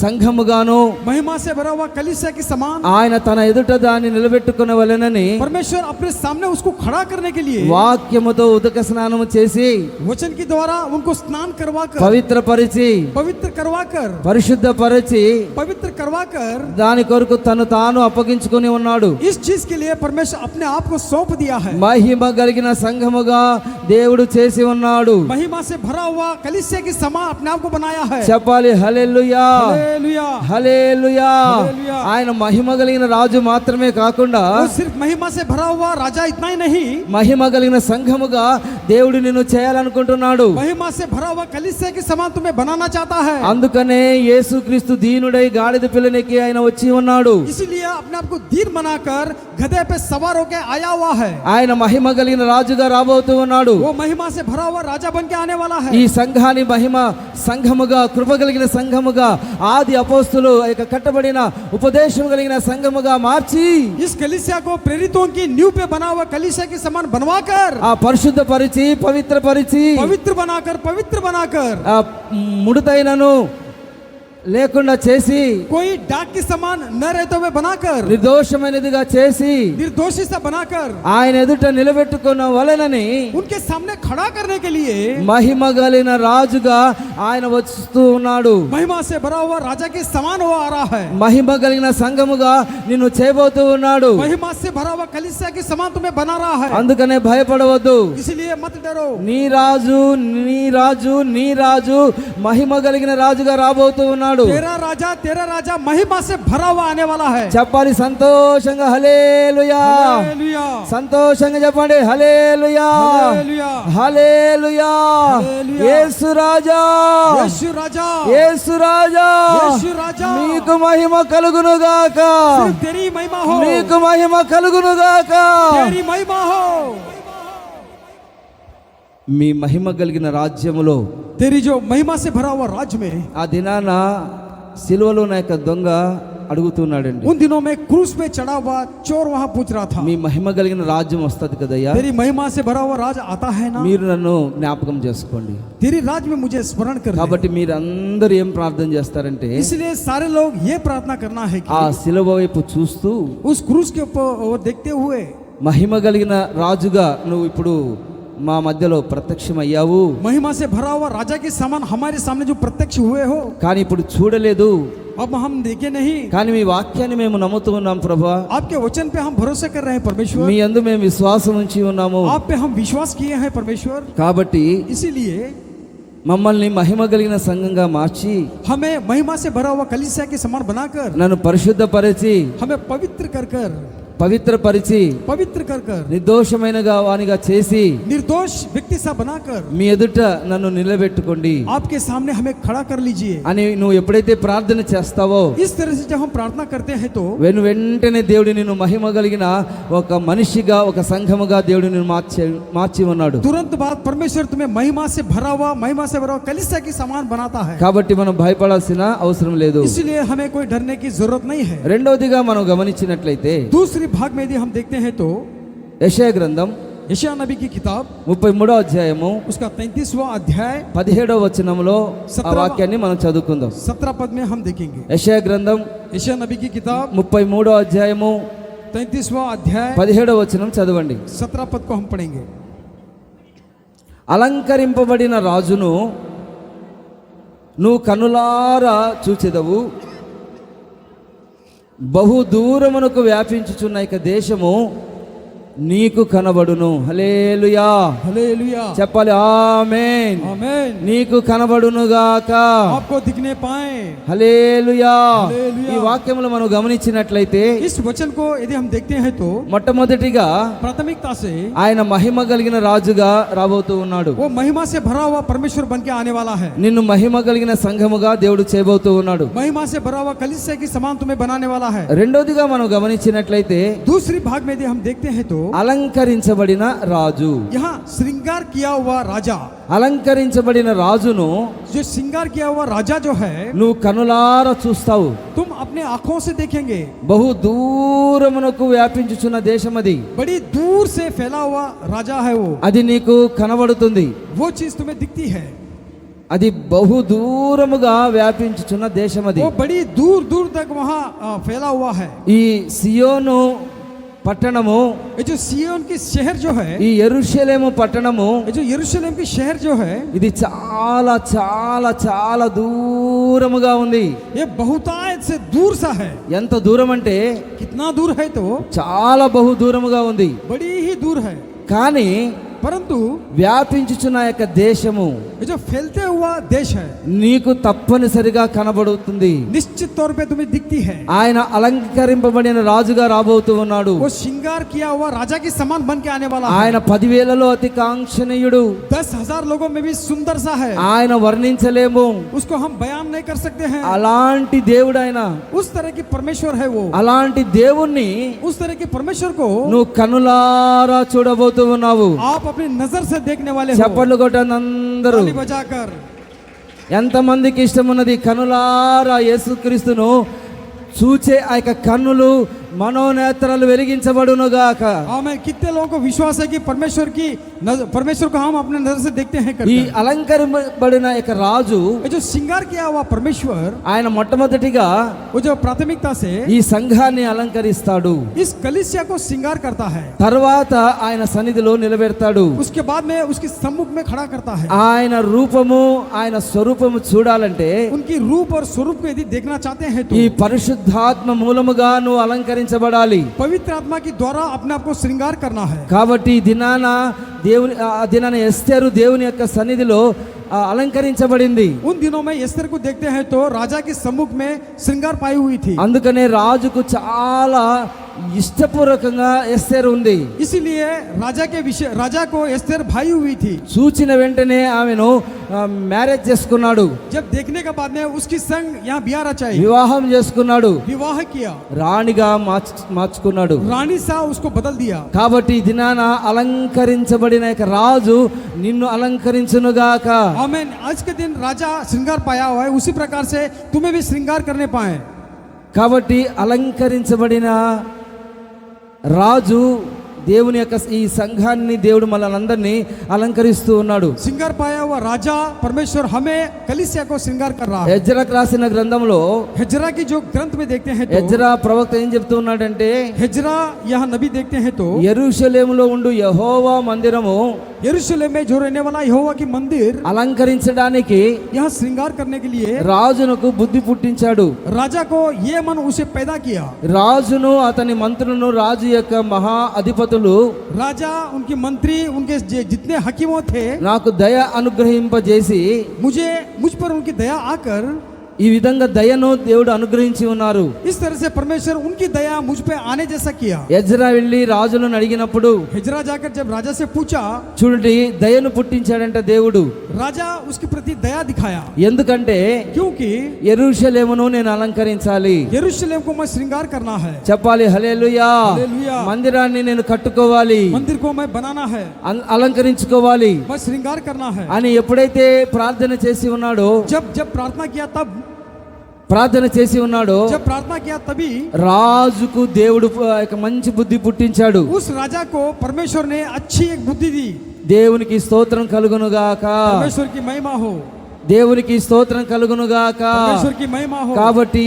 సంఘముగాను महिमा से भरा हुआ कलीसिया के समान ఆయన తన ఎదుట దాన్ని నిలబెట్టుకునవలెనని परमेश्वर अपने सामने उसको खड़ा करने के लिए వాక్యముతో ఉదక స్నానము చేసి वचन के द्वारा उनको स्नान करवाकर, పవిత్రపరిచి पवित्र करवाकर, పరిశుద్ధపరిచి पवित्र करवाकर, దాని కొరకు తను తాను అప్పగించుకొని ఉన్నాడు. इस चीज के लिए परमेश्वर अपने आप को सौंप दिया है। మహిమ కలిగిన సంఘముగా దేవుడు చేసి ఉన్నాడు. महिमा से भरा हुआ कलीसिया के समान अपने आप को बनाया है। చెప్పాలి హల్లెలూయా, हालेलुया। హల్లెలూయా. హల్లెలూయా. ఆయన మహిమ కలిగిన రాజు మాత్రమే కాకుండా वो सिर्फ महिमा से भरा हुआ राजा इतना ही नहीं, మహిమ కలిగిన సంఘముగా దేవుడు నిన్ను చేయాలనుకుంటున్నాడు. महिमा से भरा हुआ कलीसिया के समान तुम्हें बनाना चाहता है। అందుకనే యేసుక్రీస్తు దీనుడై గాడిద పిల్లనికి ఆయన వచ్చి ఉన్నాడు. इसीलिए अपने आप को दीन बनाकर गधे पे सवार होकर आया हुआ है। ఆయన మహిమ కలిగిన రాజుగా రాబోతూ ఉన్నాడు. वो महिमा से भरा हुआ राजा बन के आने वाला है। ఈ సంఘాన్ని మహిమ సంఘముగా, కృప కలిగిన సంఘముగా, ఆది అపోస్తులు యొక్క కట్టబడిన ఉపదేశం కలిగిన సంఘముగా మార్చి, इस कलीसिया को प्रेरितों की नींव पे बना हुआ कलीसिया के समान बनवाकर, ఆ లేకుండా చేసి कोई डाक के समान न रहते हुए बनाकर, నిర్దోషమైనదిగా చేసి निर्दोषी सा बनाकर ఆయన ఎదుట నిలబెట్టుకున్న వలెనని उनके सामने खड़ा करने के लिए మహిమ కలిగిన రాజుగా ఆయన వస్తూ ఉన్నాడు. महिमा से भरा हुआ राजा के समान वो आ रहा है। మహిమ కలిగిన సంఘముగా నిన్ను చేయబోతూ ఉన్నాడు. महिमा से भरा हुआ कलीसिया के समान तुम्हें बना रहा है। అందుకనే భయపడవద్దు. इसलिए मत डरो। నీ రాజు నీ రాజు నీ రాజు మహిమ కలిగిన రాజుగా రాబోతూ ఉన్నాడు. तेरा राजा महिमा से भरा हुआ आने वाला है। చెప్పాలి సంతోషంగా హల్లెలూయా. हालेलुया, సంతోషంగా చెప్పండి హల్లెలూయా हालेलुया, హల్లెలూయా. హల్లెలూయా. యేసు రాజా यीशु राजा, యేసు రాజా यीशु राजा, నీకు మహిమ కలుగును గాక. सिर्फ तेरी महिमा हो, నీకు మహిమ కలుగును గాక. तेरी महिमा हो। మీ మహిమ కలిగిన రాజ్యములో तेरी जो महिमा से भरा हुआ राज्य में, ఆ దినాన సిలువలో ఉన్న యొక్క దొంగ అడుగుతున్నాడండి, उन दिनों में क्रूस पे चढ़ा हुआ चोर वहां पूछ रहा था, మీ మహిమ కలిగిన రాజ్యం వస్తది కదయ్యా, तेरी महिमा से भरा हुआ राज आता है ना, మీరు నన్ను జ్ఞాపకం చేసుకోండి. तेरी राज में मुझे स्मरण कर दे। కాబట్టి మీరందరూ ఏం ప్రార్థన చేస్తారంటే इसलिए सारे लोग ये प्रार्थना करना है ఆ कि సిలువ వైపు చూస్తూ उस क्रूस के ऊपर वो देखते हुए, మహిమ కలిగిన రాజుగా నువ్వు ఇప్పుడు మా మధ్యలో ప్రత్యక్షమయ్యావు, महिमा से भरा हुआ राजा के समान हमारे सामने जो प्रत्यक्ष हुए हो, కానీ ఇప్పుడు చూడలేదు, अब हम देखे नहीं, కానీ మీ వాక్యాన్ని మేము నమ్ముతూ ఉన్నాం ప్రభా, आपके वचन पे हम भरोसा कर रहे हैं परमेश्वर, మీ యందు మేము విశ్వాసం ఉంచి ఉన్నాము. आप पे हम विश्वास किए हैं परमेश्वर। కాబట్టి इसीलिए మమ్మల్ని మహిమ కలిగిన సంఘంగా మార్చి हमें महिमा से भरा हुआ कलीसिया के समान बनाकर, నన్ను పరిశుద్ధపరిచి हमें पवित्र कर कर, పవిత్రపరిచి पवित्र कर कर, నిర్దోషమైనగా వానిగా చేసి निर्दोष व्यक्ति सा बनाकर మీ ఎదుట నన్ను నిలబెట్టుకోండి आपके सामने हमें खड़ा कर लीजिए। అని నువ్వు ఎప్పుడైతే ప్రార్థన చేస్తావో इस तरह से जब हम प्रार्थना करते हैं तो వెంటనే దేవుడు నిన్ను మహిమ కలిగిన ఒక మనిషిగా ఒక సంఘముగా దేవుడు నిన్ను మార్చి ఉన్నాడు. तुरंत बाद परमेश्वर तुम्हें महिमा से भरा हुआ कलीसिया के समान बनाता है। కాబట్టి మనం భయపడాల్సిన అవసరం లేదు. इसलिए हमें कोई डरने की जरूरत नहीं है। రెండవదిగా మనం గమనించినట్లయితే दूसरी भाग में यदि हम देखते हैं तो యెషయా గ్రంథం यशायाह नबी की किताब 33వ అధ్యాయము उसका 33वां अध्याय 17వ వచనంలో ఆ వాక్యాన్ని మనం చదువుకుందాం. 17 पद में हम देखेंगे। యెషయా గ్రంథం यशायाह नबी की किताब 33వ అధ్యాయము 33वां अध्याय 17వ వచనం చదవండి. 17 पद को हम पढ़ेंगे। అలంకరింపబడిన రాజును నువ్వు కనులారా చూచెదవు, బహు దూరమునకు వ్యాపించుచున్న ఇక దేశము నీకు కనబడును. హల్లెలూయా, हालेलुया, చెప్పాలి ఆమేన్. आमीन। నీకు కనబడును గాక. आपको दिखने पाए। హల్లెలూయా. హల్లెలూయా. ఈ వాక్యములు మనం గమనించినట్లయితే इस वचन को यदि हम देखते हैं तो మొట్టమొదటిగా प्राथमिकता से ఆయన మహిమ కలిగిన రాజుగా రాబోతూ ఉన్నాడు. वो महिमा से भरा हुआ परमेश्वर बन के आने वाला है। నిన్ను మహిమ కలిగిన సంఘముగా దేవుడు చేయబోతూ ఉన్నాడు. महिमा से भरा हुआ कलीसिया के समान तुम्हें बनाने वाला है। రెండోదిగా మనం గమనించినట్లయితే दूसरी भाग में यदि हम देखते हैं तो అలంకరించబడిన రాజు, यहाँ श्रृंगार किया हुआ राजा, అలంకరించబడిన రాజును जो श्रृंगार किया हुआ राजा जो है నువ్వు కనులారా చూస్తావు. तुम अपने आंखों से देखेंगे। బహు దూరమునకు వ్యాపించుచున్న దేశం అది, बड़ी दूर से फैला हुआ राजा है वो అది నీకు కనబడుతుంది. वो चीज तुम्हें दिखती है। అది బహు దూరముగా వ్యాపించుచున్న దేశం అది. वो बड़ी दूर दूर तक वहाँ फैला हुआ है। ఈ సియోను పట్టణము, ये जो सिय्योन की शहर जो है, ఈ యెరూషలేము పట్టణము, ये जो यरूशलेम की शहर जो है, ఇది చాలా చాలా చాలా దూరముగా ఉంది. ये बहुतायत से दूर सा है। ఎంత దూరం అంటే कितना दूर है तो చాలా బహు దూరముగా ఉంది. बड़ी ही दूर है। కానీ परंतु వ్యాపించుచున్న యొక్క దేశము ये जो फैलते हुआ देश है, నీకు తప్పనిసరిగా కనబడుతుంది. निश्चित तौर पे तुम्हें दिखती है। ఆయన అలంకరింపబడిన రాజుగా రాబోతూ ఉన్నాడు. वो श्रृंगार किया हुआ राजा के समान बन के आने वाला है। ఆయన 10,000లలో అతి కాంక్షణీయుడు. 10,000 लोगों में भी सुंदर सा है। ఆయన వర్ణించలేము. उसको हम बयान नहीं कर सकते हैं। అలాంటి దేవుడు ఆయన. उस तरह की परमेश्वर है वो। అలాంటి దేవుణ్ణి उस तरह के परमेश्वर को నువ్వు కనులారా చూడబోతూ ఉన్నావు. आप अपनी नजर से देखने वाले हो। చప్పట్లు కొట్టండి అందరూ. ताली बजाकर। ఎంతమందికి ఇష్టం ఉన్నది కనులారా యేసుక్రీస్తును చూచే ఆ యొక్క కన్నులు మనోనేత్రాలు వెలిగించబడునుగాక. आमेन. कितने लोगों को विश्वास है कि परमेश्वर को हम अपने नजर से देखते हैं ఈ करते हैं. అలంకరింపబడిన యొక్క రాజు ये जो श्रृंगार किया हुआ परमेश्वर, ఆయన మొట్టమొదటిగా वो जो प्राथमिकता से ఈ సంఘాన్ని అలంకరిస్తాడు. इस कलीसिया को श्रृंगार करता है, తర్వాత ఆయన సన్నిధిలో నిలబెడతాడు. उसके बाद में उसके सम्मुख में खड़ा करता है. ఆయన రూపము ఆయన స్వరూపము చూడాలంటే उनकी रूप और स्वरूप को यदि देखना चाहते हैं तो ఈ పరిశుద్ధాత్మ మూలముగా నువ్వు అలంకరించబడాలి. पवित्र आत्मा के द्वारा अपने आप को श्रृंगार करना है. కాబట్టి ఈ దినాన ఆ దినాన ఎస్తేరు దేవుని యొక్క సన్నిధిలో అలంకరించబడింది. उन दिनों में एस्तेर को देखते हैं तो राजा के सम्मुख में श्रृंगार पाई हुई थी. అందుకనే రాజుకు చాలా ఇష్టపూర్వకంగా ఎస్తేరు ఉంది. इसीलिए राजा को एस्तेर भाई हुई थी. చూచిన వెంటనే ఆమెను మ్యారేజ్ చేసుకున్నాడు. जब देखने के बाद में उसकी संग यहाँ ब्याह रचाई, వివాహం చేసుకున్నాడు. विवाह किया, రాణిగా మార్చుకున్నాడు. रानी सा उसको बदल दिया. కాబట్టి ఈ దినాన అలంకరించబడిన యొక్క రాజు నిన్ను అలంకరించునుగాక. आमीन. आज के दिन राजा श्रृंगार पाया हुआ है, उसी प्रकार से तुम्हें भी श्रृंगार करने पाए. కాబట్టి అలంకరించబడిన రాజు దేవుని యొక్క ఈ సంఘాన్ని దేవుడు మనల్ని అలంకరిస్తూ ఉన్నాడు. श्रृंगार पाया हुआ राजा परमेश्वर हमें कलीसिया को श्रृंगार कर रहा है. ఎజ్రాకు రాసిన గ్రంథంలో हिजरा की जो ग्रंथ में देखते हैं तो ఎజ్రా ప్రవక్త ఏం చెప్తూ ఉన్నాడంటే, हिजरा यहाँ नबी देखते हैं तो యెరూషలేములో ఉండు యెహోవా మందిరము यरूशलेम में जो रहने वाला यहोवा की मंदिर అలంకరించడానికి यहाँ श्रृंगार करने के लिए రాజునకు బుద్ధి పుట్టించాడు. राजा को ये मन उसे पैदा किया. రాజును అతని మంత్రులను రాజు యొక్క మహా అధిపతులు राजा, उनके मंत्री, उनके जितने हकीमों थे, నాకు దయ అనుగ్రహింపజేసి मुझ पर उनकी दया आकर ఈ విధంగా దయను దేవుడు అనుగ్రహించి ఉన్నారు. इस तरह से परमेश्वर उनकी दया मुझ पे आने जैसा किया. ఎజ్రా వెళ్ళి రాజులను అడిగినప్పుడు, हिजरा जाकर जब राजा से पूछा, చూడండి దయను పుట్టించాడంట దేవుడు. राजा उसके प्रति दया दिखाया. ఎందుకంటే क्योंकि యెరూషలేమును నేను అలంకరించాలి. यरूशलेम को मैं श्रृंगार करना है. చెప్పాలి హల్లెలూయా. హల్లెలూయా. మందిరాన్ని నేను కట్టుకోవాలి, मंदिर को मैं बनाना है, అలంకరించుకోవాలి मैं श्रृंगार करना है. అని ఎప్పుడైతే ప్రార్థన చేసి ఉన్నాడో जब प्रार्थना किया जब प्रार्थना किया तभी రాజుకు దేవుడు ఒక మంచి బుద్ధి పుట్టించాడు. उस राजा को परमेश्वर ने अच्छी एक बुद्धि दी. దేవునికి స్తోత్రం కలుగునుగాక. परमेश्वर की महिमा हो, దేవునికి స్తోత్రం కలుగునుగాక. परमेश्वर की महिमा हो. కాబట్టి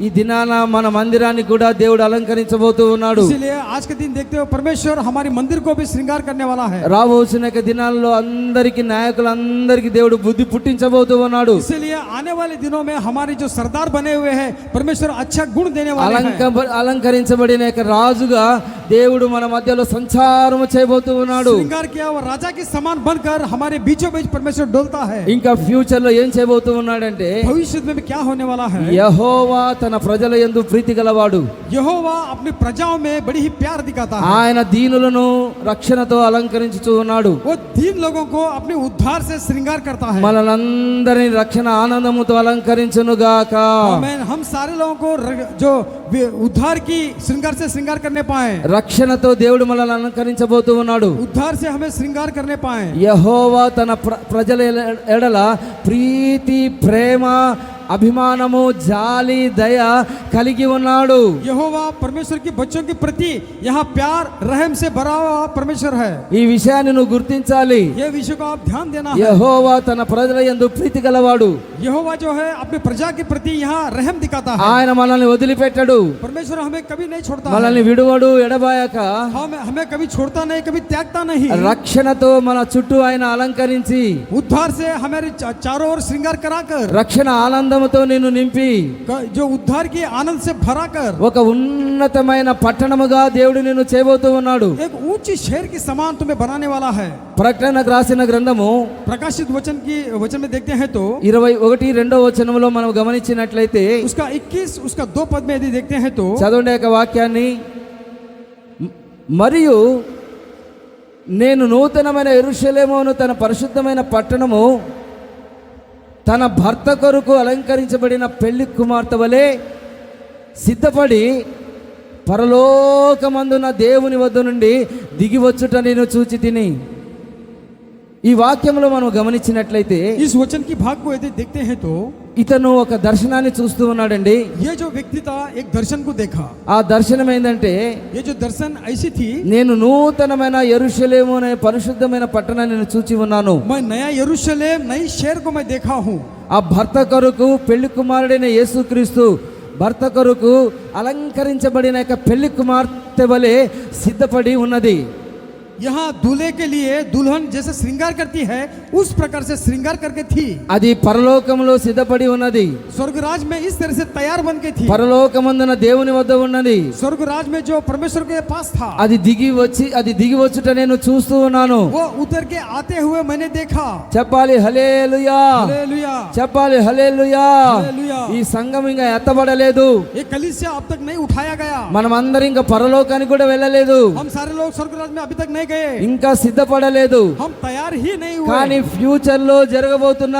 ఈ దినాన మన మందిరాన్ని కూడా దేవుడు అలంకరించబోతూ ఉన్నాడు. इसीलिए आज के दिन देखते हो परमेश्वर हमारे मंदिर को भी श्रृंगार करने वाला है. రాబోతున్న దినాల్లో అందరికి నాయకులందరికీ దేవుడు బుద్ధి పుట్టించబోతూ ఉన్నాడు. इसीलिए आने वाले दिनों में हमारे जो सरदार बने हुए हैं, परमेश्वर अच्छा गुण देने वाले हैं. అలంకరించబడిన యొక్క రాజుగా దేవుడు మన మధ్యలో సంచారం చేయబోతూ ఉన్నాడు. श्रृंगार किया हुआ राजा के समान बनकर हमारे बीचों बीच परमेश्वर डोलता है. ఇంకా ఫ్యూచర్ లో ఏం చేయబోతూ ఉన్నాడంటే, भविष्य में भी क्या होने वाला है. యెహోవా తన ప్రజల యందు ప్రీతి గలవాడు. यहोवा अपनी प्रजाओं में बड़ी ही प्यार दिखाता है. ఆయన దీనులను రక్షణతో అలంకరించుతూ ఉన్నాడు. वो दीन लोगों को अपने उद्धार से श्रृंगार करता है. మనలందరినీ రక్షణ ఆనందముతో అలంకరించునుగాక. आमीन. हम सारे लोगों को जो उद्धार की श्रृंगार से श्रृंगार करने पाए, రక్షణతో దేవుడు మనల్ని అలంకరించబోతూ ఉన్నాడు. उद्धार से हमें श्रृंगार करने पाए. యెహోవా తన ప్రజల ఎడల ప్రీతి, ప్రేమ, అభిమానము, జాలి, దయ కలిగి ఉన్నాడు. यहोवा परमेश्वर के बच्चों के प्रति यहाँ प्यार रहम से भरा हुआ परमेश्वर है. ఈ విషయాన్ని నువ్వు గుర్తించాలి. ये विषय को आप ध्यान देना है. యెహోవా తన ప్రజల యందు ప్రీతి గలవాడు. यहोवा जो है अपने प्रजा के प्रति यहाँ रहम दिखाता है. ఆయన మనల్ని వదిలిపెట్టడు. परमेश्वर हमें कभी नहीं छोड़ता మనల్ని है. విడువడు, ఎడబాయక हमें कभी छोड़ता नहीं, कभी त्यागता नहीं. రక్షణతో మన చుట్టూ ఆయన అలంకరించి उद्धार से हमारे चारों ओर श्रृंगार कराकर, రక్షణ ఆనందముతో నిన్ను నింపి जो उद्धार की आनंद से भरा कर ఒక ఉన్నతమైన పట్టణముగా దేవుడు నిన్ను చేయబోతూ ఉన్నాడు. एक ऊंची शहर के समान तुम्हें बनाने वाला है. ప్రకటనకు రాసిన గ్రంథము प्रकाशित वचन में देखते हैं तो 21:2 వచనంలో మనం గమనించినట్లయితే, उसका 21 उसका 2 पद में यदि देखते हैं तो చదవండి యొక్క వాక్యాన్ని. మరియు నేను నూతనమైన యెరూషలేమును తన పరిశుద్ధమైన పట్టణము తన భర్త కొరకు అలంకరించబడిన పెళ్లి కుమార్తె వలె సిద్ధపడి పరలోకమందున దేవుని వద్ద నుండి దిగివచ్చుట నేను చూచి తిని. ఈ వాక్యంలో మనం గమనించినట్లయితే इस वचन की भाग को यदि देखते हैं तो ఇతను ఒక దర్శనాన్ని చూస్తూ ఉన్నాడండి. ये जो व्यक्ति था एक दर्शन को देखा. ఆ దర్శనం ఏంటంటే, ये जो दर्शन ऐसी थी, నేను నూతనమైన యెరూషలేము అనే పరిశుద్ధమైన పట్టణాన్ని నేను చూచి ఉన్నాను. मैं नया यरूशलेम नई शहर को मैं देखा हूँ. ఆ భర్త కొరకు పెళ్లి కుమారుడైన యేసుక్రీస్తు భర్త కొరకు అలంకరించబడిన యొక్క పెళ్లి కుమార్తె వలె సిద్ధపడి ఉన్నది. यहाँ दूल्हे के लिए दुल्हन जैसे श्रृंगार करती है उस प्रकार से श्रृंगार करके थी. అది పరలోకములో సిద్ధపడి ఉన్నది. स्वर्गराज में इस तरह से तैयार बन के थी. పరలోకమందున దేవుని వద్ద ఉన్నది. स्वर्गराज में जो परमेश्वर के पास था, అది దిగి వచ్చుట నేను చూస్తూ ఉన్నాను. वो उतर के आते हुए मैंने देखा. చెప్పాలి హల్లెలూయా, हालेलुया, చెప్పాలి హల్లెలూయా. हालेलुया. ఈ సంఘం ఇంకా ఎత్తబడలేదు. ये कलीसिया अब तक नहीं उठाया गया. మనం అందరం ఇంకా పరలోకానికి కూడా వెళ్ళలేదు. हम सारे लोग स्वर्गराज में अभी तक नहीं गए. ఇంకా సిద్ధపడలేదు. हम तैयार ही नहीं కానీ हुए. ఫ్యూచర్ లో జరగబోతున్న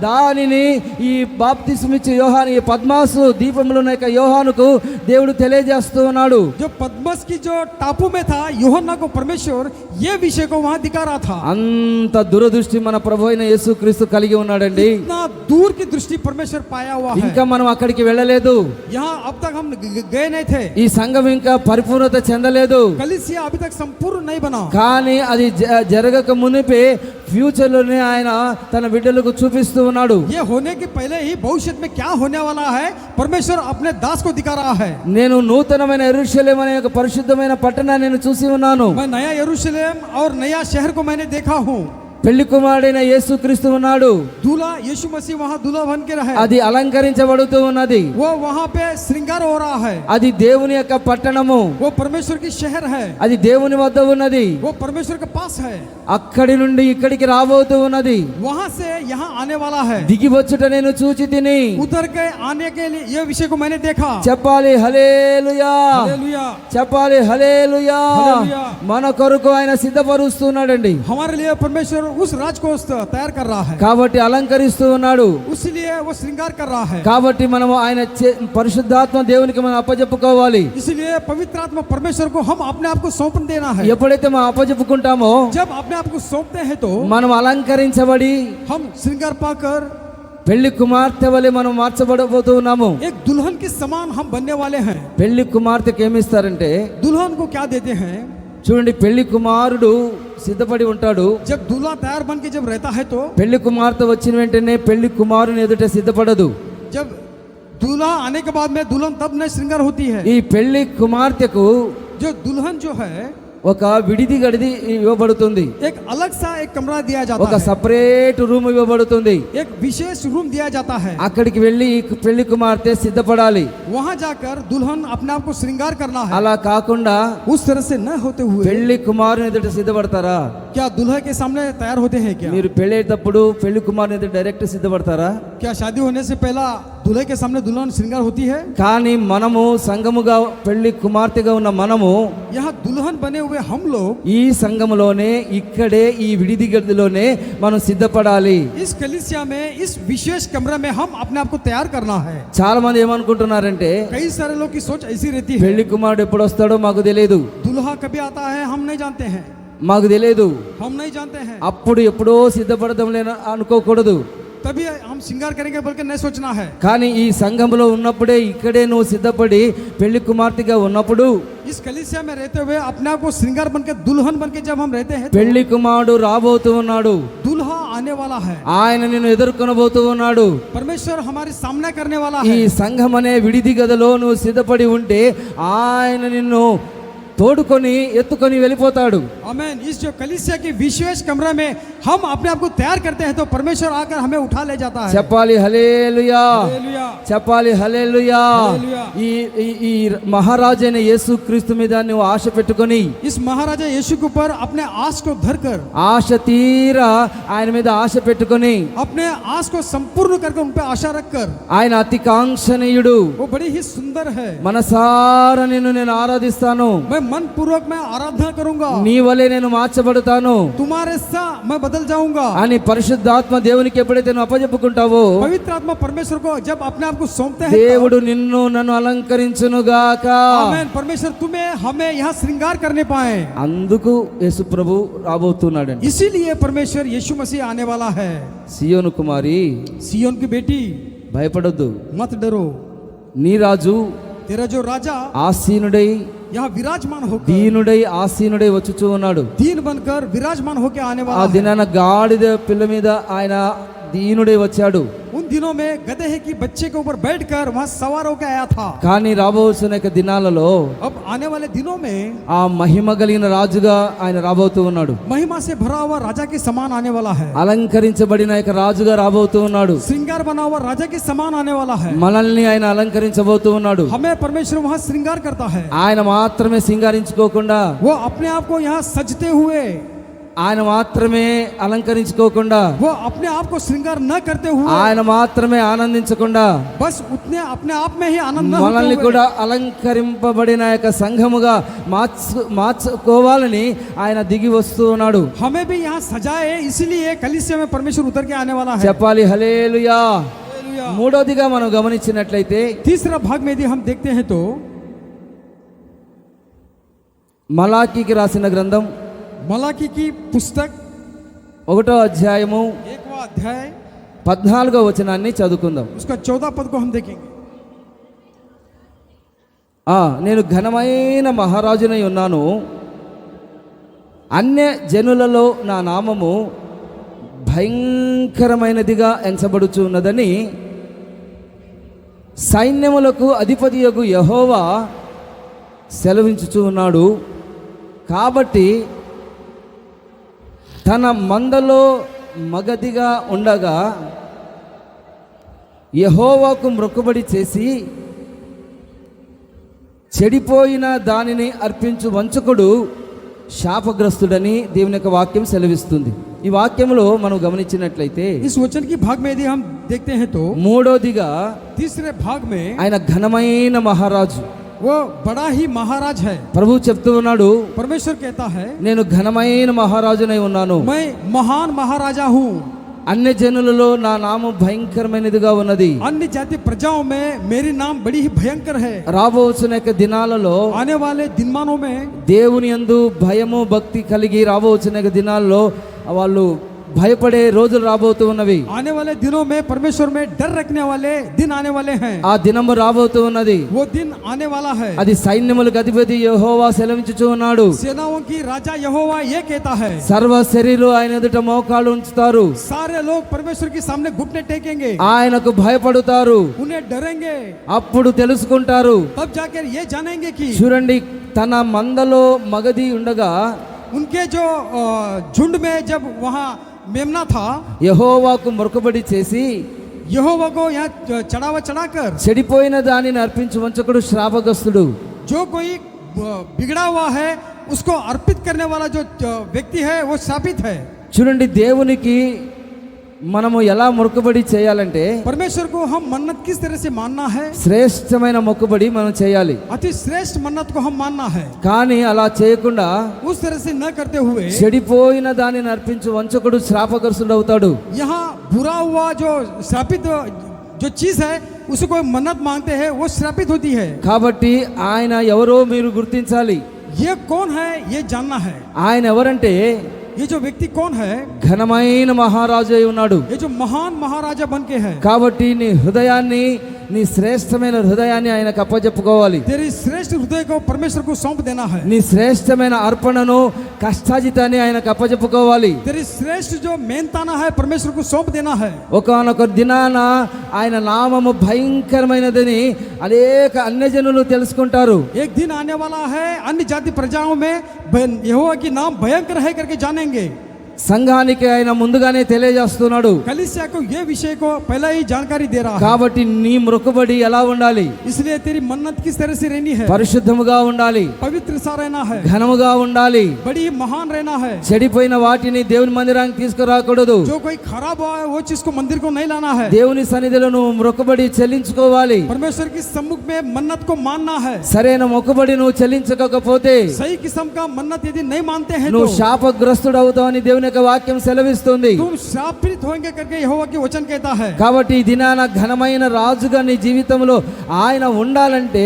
దానిని ఈ బాప్తిస్మిచ్చు యోహాను, ఈ పద్మాసు దీపంలో ఉన్న యొక్క యోహానుకు దేవుడు తెలియజేస్తూ ఉన్నాడు. जो पद्मस की जो टापू में था, यूहन्ना को परमेश्वर ये विषय को वहां दिखा रहा था. అంత దురదృష్టి మన ప్రభు అయిన యేసుక్రీస్తు కలిగి ఉన్నాడండి. इतना दूर की दृष्टि परमेश्वर पाया हुआ है. ఇంకా మనం అక్కడికి వెళ్ళలేదు. यहाँ अब तक हम गए नहीं थे. ఈ సంఘం ఇంకా పరిపూర్ణత చెందలేదు. कलीसिया अभी तक संपूर्ण नहीं बना. కానీ అది జరగక మునిపే ఫ్యూచర్ లోనే ఆయన తన బిడ్డలకు చూపిస్తూ ఉన్నాడు. ये होने के पहले ही भविष्य में क्या होने वाला है परमेश्वर अपने दास को दिखा रहा है. నేను నూతనమైన యెరూషలేము అనే ఒక పరిశుద్ధమైన పట్టణాన్ని నేను చూసి ఉన్నాను. मैं नया यरूशलेम और नया शहर को मैंने देखा हूँ. పెళ్లి కుమారుడైన యేసుక్రీస్తు ఉన్నాడు. दूल्हा यीशु मसीह वहाँ दूल्हा बन के रहे. అది అలంకరించబడుతూ ఉన్నది. वो वहाँ पे श्रृंगार हो रहा है. అది దేవుని యొక్క పట్టణము. वो परमेश्वर की शहर है. అది దేవుని వద్ద ఉన్నది. वो परमेश्वर के पास है. అక్కడి నుండి ఇక్కడికి రాబోతూ ఉన్నది. वहाँ से यहाँ आने वाला है. దిగి వచ్చుట నేను చూచి తిని. उतर के आने के लिए ये विषय को मैंने देखा. చెప్పాలి హల్లెలూయా, हालेलुया, చెప్పాలి హల్లెలూయా. హల్లెలూయా. మన కొరకు ఆయన సిద్ధపరుస్తున్నాడండి. हमारे लिए परमेश्वर उस राज को तैयार कर रहा है. కాబట్టి అలంకరిస్తూ ఉన్నాడు. इसलिए वो श्रृंगार कर रहा है. కాబట్టి మనము ఆయన పరిశుద్ధాత్మ దేవునికి మనం అప్పజెప్పుకోవాలి. इसलिए पवित्र आत्मा परमेश्वर को हम अपने आप को सौंप देना है. ఎప్పుడైతే మనం అప్పజెప్పుకుంటామో, जब अपने आप को सौंपते हैं तो మనం అలంకరించబడి हम श्रृंगार पाकर పెళ్లి కుమార్తె వలె మనం మార్చబడబోతూ ఉన్నాము. एक दुल्हन के समान हम बनने वाले हैं. పెళ్లి కుమార్తెకి ఏమిస్తారంటే, दुल्हन को क्या देते हैं? చూడండి, పెళ్లి కుమారుడు సిద్ధపడి ఉంటాడు. जब दूल्हा तैयार बन के जब रहता है तो పెళ్లి కుమార్తె వచ్చిన వెంటనే పెళ్లి కుమారుని ఎదుట సిద్ధపడదు. जब दूल्हा आने के बाद में दुल्हन तब न श्रृंगार होती है. ఈ పెళ్లి కుమార్తెకు जो दुल्हन जो है ఒక విడిది గడిది ఇవ్వబడుతుంది. एक अलग सा एक कमरा दिया ఒక जाता है. సపరేట్ రూమ్ ఇవ్వబడుతుంది. एक विशेष रूम दिया जाता है. అక్కడికి వెళ్ళి ఈ పెళ్లి కుమార్తె సిద్ధపడాలి. वहां जाकर दुल्हन अपने आप को श्रृंगार करना है. అలా కాకుండా उस तरह से न होते हुए పెళ్లి కుమారుని ఎదుట సిద్ధపడతారా? क्या दूल्हा के सामने तैयार होते हैं क्या? మీరు పెళ్ళేటప్పుడు పెళ్లి కుమారుని ఎదుట డైరెక్ట్ సిద్ధపడతారా? क्या शादी होने से पहला दूल्हे के सामने दुल्हन श्रृंगार होती है? కానీ మనము సంఘముగా పెళ్లి కుమార్తెగా ఉన్న మనము यहाँ दुल्हन बने हुए हम लोग ఈ సంఘములోనే ఇక్కడే ఈ విడిది గదిలోనే మనం సిద్ధపడాలి. इस कलीसिया में इस विशेष कमरे में हम अपने आप को तैयार करना है. చాలా మంది ఏమనుకుంటున్నారంటే, कई सारे लोग की सोच ऐसी रहती है. పెళ్లి కుమారుడు ఎప్పుడు వస్తాడో మాకు తెలియదు, दूल्हा कभी आता है हम नहीं जानते हैं. మాకు తెలియదు, हम नहीं जानते हैं. అప్పుడు ఎప్పుడో సిద్ధపడదాం లేని అనుకోకూడదు. तभी हम श्रृंगार करेंगे बोल के नहीं सोचना है. కానీ ఈ సంఘంలో ఉన్నప్పుడే ఇక్కడే నువ్వు సిద్ధపడి పెళ్లి కుమార్తెగా ఉన్నప్పుడు इस कलीसिया में रहते हुए अपने आप को श्रृंगार बन के दुल्हन बन के जब हम रहते हैं तो పెళ్లి కుమారుడు రాబోతూ ఉన్నాడు. दूल्हा आने वाला है. ఆయన నిన్ను ఎదుర్కొనబోతూ ఉన్నాడు. परमेश्वर हमारे सामना करने वाला ఈ है. సంఘం అనే విడిది గదిలో నువ్వు సిద్ధపడి ఉంటే ఆయన నిన్ను తోడుకొని ఎత్తుకొని వెళ్ళిపోతాడు. आमीन. इस जो कलीसिया की विशेष कमरा में हम अपने आप को तैयार करते हैं तो परमेश्वर आकर हमें उठा ले जाता है. చెప్పాలి హల్లెలూయా, हालेलुया, చెప్పాలి హల్లెలూయా. హల్లెలూయా. ఈ మహారాజైన యేసుక్రీస్తు మీద నువ్వు ఆశ పెట్టుకొని, इस महाराजा यीशु के ऊपर अपने आस को धरकर ఆశ తీరా ఆయన మీద ఆశ పెట్టుకొని, अपने आस को संपूर्ण करके उन पे आशा रखकर, ఆయన అతి కాంక్షణీయుడు, वो बड़ी ही सुंदर है. మనసారా నిన్ను నేను ఆరాధిస్తాను, मैं मन पूर्वक मैं आराधना करूंगा, నీ వలే నేను మార్చబడతాను तुम्हारे सा मैं बदल जाऊंगा। అని పరిశుద్ధాత్మ దేవునికి ఎప్పుడైతే నువ్వు అప్పజెప్పుకుంటావో पवित्र आत्मा परमेश्वर को जब अपने आप को सौंपते हैं, దేవుడు నిన్ను నన్ను అలంకరించునుగాక। आमेन, परमेश्वर तुम्हें हमें यहाँ श्रृंगार करने पाए। అందుకు యేసు ప్రభు రాబోతున్నాడండి। इसीलिए परमेश्वर यीशु मसीह आने वाला है। సియోను కుమారి सियोन की बेटी భయపడొద్దు, मत डरो, నీ రాజు तेरा जो राजा ఆసీనుడై यहाँ विराजमान होकर, దీనుడై ఆసీనుడై వచ్చుచూ ఉన్నాడు। दीन बनकर विराजमान होकर आने ఆ वाला है। దినాన గాడిద పిల్ల మీద ఆయన దీనుడై వచ్చాడు, उन दिनों में गधे की बच्चे के ऊपर बैठकर वहां सवार होकर आया था। కానీ రాబోతున్న యొక్క దినాలలో अब आने वाले दिनों में ఆ మహిమ కలిగిన రాజుగా ఆయన రాబోతూ ఉన్నాడు। महिमा से भरा हुआ राजा के समान आने वाला है। అలంకరించబడిన యొక్క రాజుగా రాబోతూ ఉన్నాడు। श्रृंगार बना हुआ राजा के समान आने वाला है। మనల్ని ఆయన అలంకరించబోతూ ఉన్నాడు। हमें परमेश्वर वहां श्रृंगार करता है। ఆయన మాత్రమే సింగారించుకోకుండా, वो अपने आप को यहाँ सजते हुए, ఆయన మాత్రమే అలంకరించుకోకుండా, वो अपने आप को श्रृंगार न करते हुए, ఆయన మాత్రమే ఆనందించకుండా बस उतने अपने आप में ही आनंद न మనల్ని होते हुए, కూడా అలంకరింపబడిన యొక్క సంఘముగా మార్చుకోవాలని ఆయన దిగి వస్తూ ఉన్నాడు। हमें भी यहाँ सजाए, इसीलिए कलीसिया में परमेश्वर उतर के आने वाला है। చెప్పాలి హల్లెలూయా। हालेलुया। మూడోదిగా మనం గమనించినట్లయితే तीसरा भाग में यदि हम देखते हैं तो మలాకీకి రాసిన గ్రంథం मलाकी की पुस्तक 1వ అధ్యాయము 1वां अध्याय 14వ వచనాన్ని చదువుకుందాం। उसका 14 पद को हम देखेंगे। నేను ఘనమైన మహారాజునై ఉన్నాను, అన్య జనులలో నా నామము భయంకరమైనదిగా ఎంచబడుచు ఉన్నదని సైన్యములకు అధిపతియగు యెహోవా సెలవించుచూ ఉన్నాడు। కాబట్టి తన మందలో మగదిగా ఉండగా యెహోవాకు మొక్కుబడి చేసి చెడిపోయిన దానిని అర్పించు వంచకుడు శాపగ్రస్తుడని దేవుని యొక్క వాక్యం సెలవిస్తుంది। ఈ వాక్యంలో మనం గమనించినట్లయితే इस वचन की भाग में यदि हम देखते हैं तो మూడోదిగా तीसरे भाग में ఆయన ఘనమైన మహారాజు। वो बड़ा ही महाराज है। ప్రభు చెప్తూ ఉన్నాడు, परमेश्वर कहता है నేను ఘనమైన మహారాజునై ఉన్నాను, मैं महान महाराजा हूँ। అన్య జనులలో నా నామం భయంకరమైనదిగా ఉన్నది। अन्य जाति प्रजाओं में मेरी नाम बड़ी ही भयंकर है। రాబోతున్న యొక్క దినాలలో आने वाले दिनमानों में దేవుని యందు భయము భక్తి కలిగి రాబోతున్న యొక్క దినాల్లో వాళ్ళు భయపడే రోజులు రాబోతూ ఉన్నవి। आने वाले दिनों में परमेश्वर में डर रखने वाले दिन आने वाले हैं। ఆ దినము రాబోతూ ఉన్నది, वो दिन आने वाला है। అది సైన్యములకు అధిపతి యెహోవా సెలవించుచూ ఉన్నాడు। सेनाओं की राजा यहोवा ये कहता है, సర్వ శరీరులు ఆయన ఎదుట మోకాళ్ళు ఉంచుతారు, सारे लोग परमेश्वर के सामने घुटने टेकेंगे, ఆయనకు భయపడుతారు, उन्हें डरेंगे। అప్పుడు తెలుసుకుంటారు। तब जाकर ये जानेंगे कि చూడండి, తన మందలో మగది ఉండగా उनके जो झुंड में जब वहाँ मेमना था, యెహోవాకు మొక్కుబడి చేసి यहोवा को यहाँ चढ़ावा चढ़ाकर చెడిపోయిన దానిని అర్పించు వంచకుడు శ్రాపగ్రస్తుడు। जो कोई बिगड़ा हुआ है उसको अर्पित करने वाला जो व्यक्ति है वो शापित है। చూడండి, దేవునికి మనము ఎలా మొక్కుబడి చేయాలంటే परमेश्वर को हम मन्नत किस तरह से मानना है, శ్రేష్టమైన మొక్కుబడి మనం చేయాలి। अति श्रेष्ठ मन्नत को हम मानना है। కానీ అలా చేయకుండా उस तरह से न करते हुए చెడిపోయిన దానిని అర్పించు వంచకుడు శ్రాపగ్రస్తుడు అవుతాడు। यहाँ बुरा हुआ जो श्रापित जो चीज है उसको कोई मन्नत मांगते हैं वो श्रापित होती है। కాబట్టి ఆయన ఎవరో మీరు గుర్తించాలి। ये कौन है ये जानना है। ఆయన ఎవరంటే ये जो व्यक्ति कौन है, ఘనమైన మహారాజు అయి ఉన్నాడు। ये जो महान महाराजा बन के है। కాబట్టి నీ హృదయాన్ని, నీ శ్రేష్టమైన హృదయాన్ని ఆయనకు అప్పచెప్పుకోవాలి। तेरी श्रेष्ठ हृदय को परमेश्वर को सौंप देना है। నీ శ్రేష్టమైన అర్పణను, కష్టాజితాన్ని ఆయనకు అప్పచెప్పుకోవాలి। तेरी श्रेष्ठ जो मेहनताना है परमेश्वर को सौंप देना है। ఒకానొక దినాన ఆయన నామము భయంకరమైనదని అనేక అన్యజనులు తెలుసుకుంటారు। एक दिन आने वाला है अन्य जाति प्रजाओं में यहोवा की नाम भयंकर है करके जानेंगे। సంఘానికి ఆయన ముందుగానే తెలియజేస్తున్నాడు. कलीसिया को ये विषय को पहले ही जानकारी दे रहा है। కాబట్టి నీ మొక్కుబడి ఎలా ఉండాలి? इसलिए तेरी मन्नत किस तरह से रहनी है? పరిశుద్ధముగా ఉండాలి, पवित्र सा रहना है, ఘనముగా ఉండాలి, बड़ी महान रहना है। చెడిపోయిన వాటిని దేవుని మందిరానికి తీసుకురాకూడదు. जो कोई खराब हुआ है वो चीज को मंदिर को नहीं लाना है। దేవుని సన్నిధిలో నువ్వు మొక్కుబడి చెల్లించుకోవాలి. परमेश्वर की सम्मुख में मन्नत को मानना है। సరైన మొక్కుబడి నువ్వు చెల్లించకపోతే सही किस्म का मन्नत यदि नहीं मानते हैं నువ్వు तो శాపగ్రస్తుడు అవుతావని దేవుని యొక్క వాక్యం సెలవిస్తుంది. तुम शापित होंगे करके यहोवा की वचन कहता है। కాబట్టి ఈ దినాన ఘనమైన రాజుగా నీ జీవితంలో ఆయన ఉండాలంటే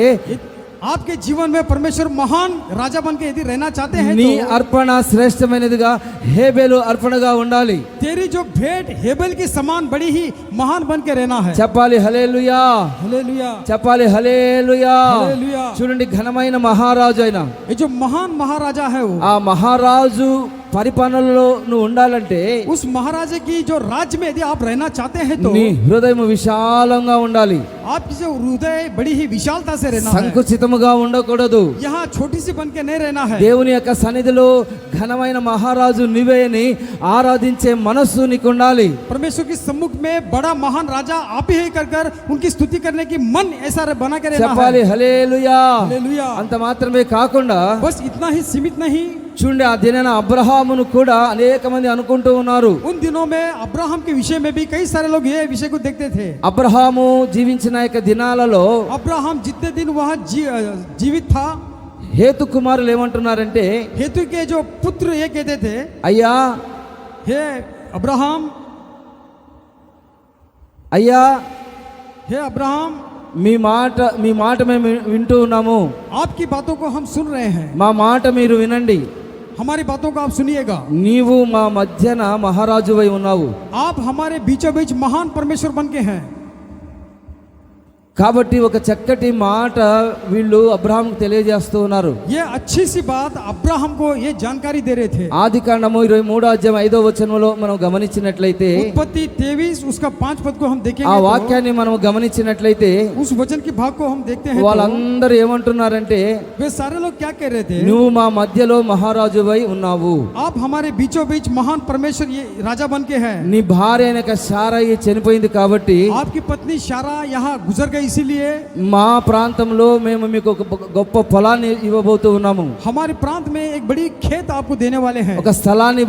आपके जीवन में परमेश्वर महान राजा बन के यदि रहना चाहते हैं నీ तो అర్పణ శ్రేష్టమైనదిగా హేబెలు అర్పణగా ఉండాలి. तेरी जो भेंट हेबेल की समान बड़ी ही महान बन के रहना है। చెప్పాలి హల్లెలూయా, हालेलुया, చెప్పాలి హల్లెలూయా. हालेलुया। చూడండి ఘనమైన మహారాజు అయిన ये जो महान महाराजा है वो, ఆ మహారాజు పరిపాలనలో నువ్వు ఉండాలంటే उस महाराजा की जो राज्य में यदि आप रहना चाहते हैं तो నీ హృదయం విశాలంగా ఉండాలి, आपकी जो हृदय बड़ी ही विशालता से रहना है। సంకుచితముగా ఉండకూడదు. यहाँ छोटी सी बन के नहीं रहना है। దేవుని యొక్క సన్నిధిలో ఘనమైన మహారాజు నీవే అని ఆరాధించే మనస్సు నీకు ఉండాలి. परमेश्वर की सम्मुख में बड़ा महान राजा आप ही कर कर उनकी स्तुति करने की मन ऐसा बना के रहना చెప్పాలి है। హల్లెలూయా. हालेलुया। అంత మాత్రమే కాకుండా बस इतना ही सीमित नहीं, చూడండి ఆ దినాన అబ్రహామును కూడా అనేక మంది అనుకుంటూ ఉన్నారు. उन दिनों में अब्राहम के विषय में भी कई सारे लोग ये विषय को देखते थे। అబ్రహాము జీవించిన యొక్క దినాలలో अब्राहम जितने दिन वहाँ जीवित था, హేతు కుమారులు ఏమంటున్నారంటే, हेतु के जो पुत्र ये कहते थे, అయ్యా हे अब्राहम, అయ్యా हे अब्राहम, మీ మాట మేము వింటూ ఉన్నాము, आपकी बातों को हम सुन रहे हैं, మా మాట మీరు వినండి. हमारी बातों को आप सुनिएगा। నీవు మా మధ్యన మహారాజువై ఉన్నావు, आप हमारे बीचों बीच महान परमेश्वर बन के हैं। కాబట్టి ఒక చక్కటి మాట వీళ్ళు అబ్రహాంకు తెలియజేస్తూ ఉన్నారు. ये अच्छी सी बात अब्राहम को ये जानकारी दे रहे थे। ఆది కాండము 23:5 మనం గమనించినట్లయితే, उत्पत्ति 23 उसका 5 पद को हम ఆ देखेंगे तो, వాక్యాన్ని మనం గమనించినట్లయితే उस वचन की भाग को हम देखते हैं तो, వాళ్ళందరూ ఏమంటున్నారంటే, वे सारे लोग क्या कह रहे थे? నువ్వు మా మధ్యలో మహారాజువై ఉన్నావు, आप हमारे बीचों बीच महान परमेश्वर ये राजा बन के हैं। నీ భార్య అయిన శారయి చనిపోయింది కాబట్టి आपकी पत्नी शारा यहाँ गुजर गई, इसीलिए మా ప్రాంతంలో మేము మీకు ఒక గొప్ప పొలాన్ని ఇవ్వబోతూ ఉన్నాము, हमारे प्रांत में एक बड़ी खेत आपको देने वाले हैं, ఒక స్థలాన్ని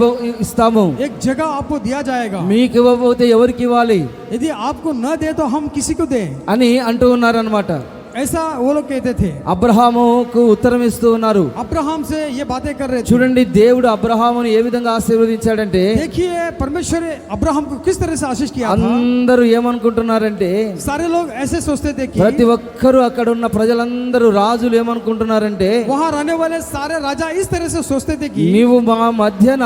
ఇస్తాము. एक जगह आपको दिया जाएगा। మీకు ఇవ్వబోతే ఎవరికి ఇవ్వాలి यदि आपको न दे तो हम किसी को दें, అని అంటూ ఉన్నారనమాట. ऐसा वो लोग कहते थे। అబ్రహాముకు ఉత్తరం ఇస్తూ ఉన్నారు. अब्राहम से ये बातें कर रहे थे। చూడండి దేవుడు అబ్రహామును ఏ విధంగా ఆశీర్వదించాడంటే, देखिए परमेश्वर अब्राहम को किस तरह से आशीष किया था। అందరూ ఏమనుకుంటున్నారంటే, सारे लोग ऐसे सोचते थे कि ప్రతి ఒక్కరూ అక్కడ ఉన్న ప్రజలందరూ రాజులు ఏమనుకుంటున్నారంటే, वहाँ रहने वाले सारे राजा इस तरह से सोचते थे कि నీవు మా మధ్యన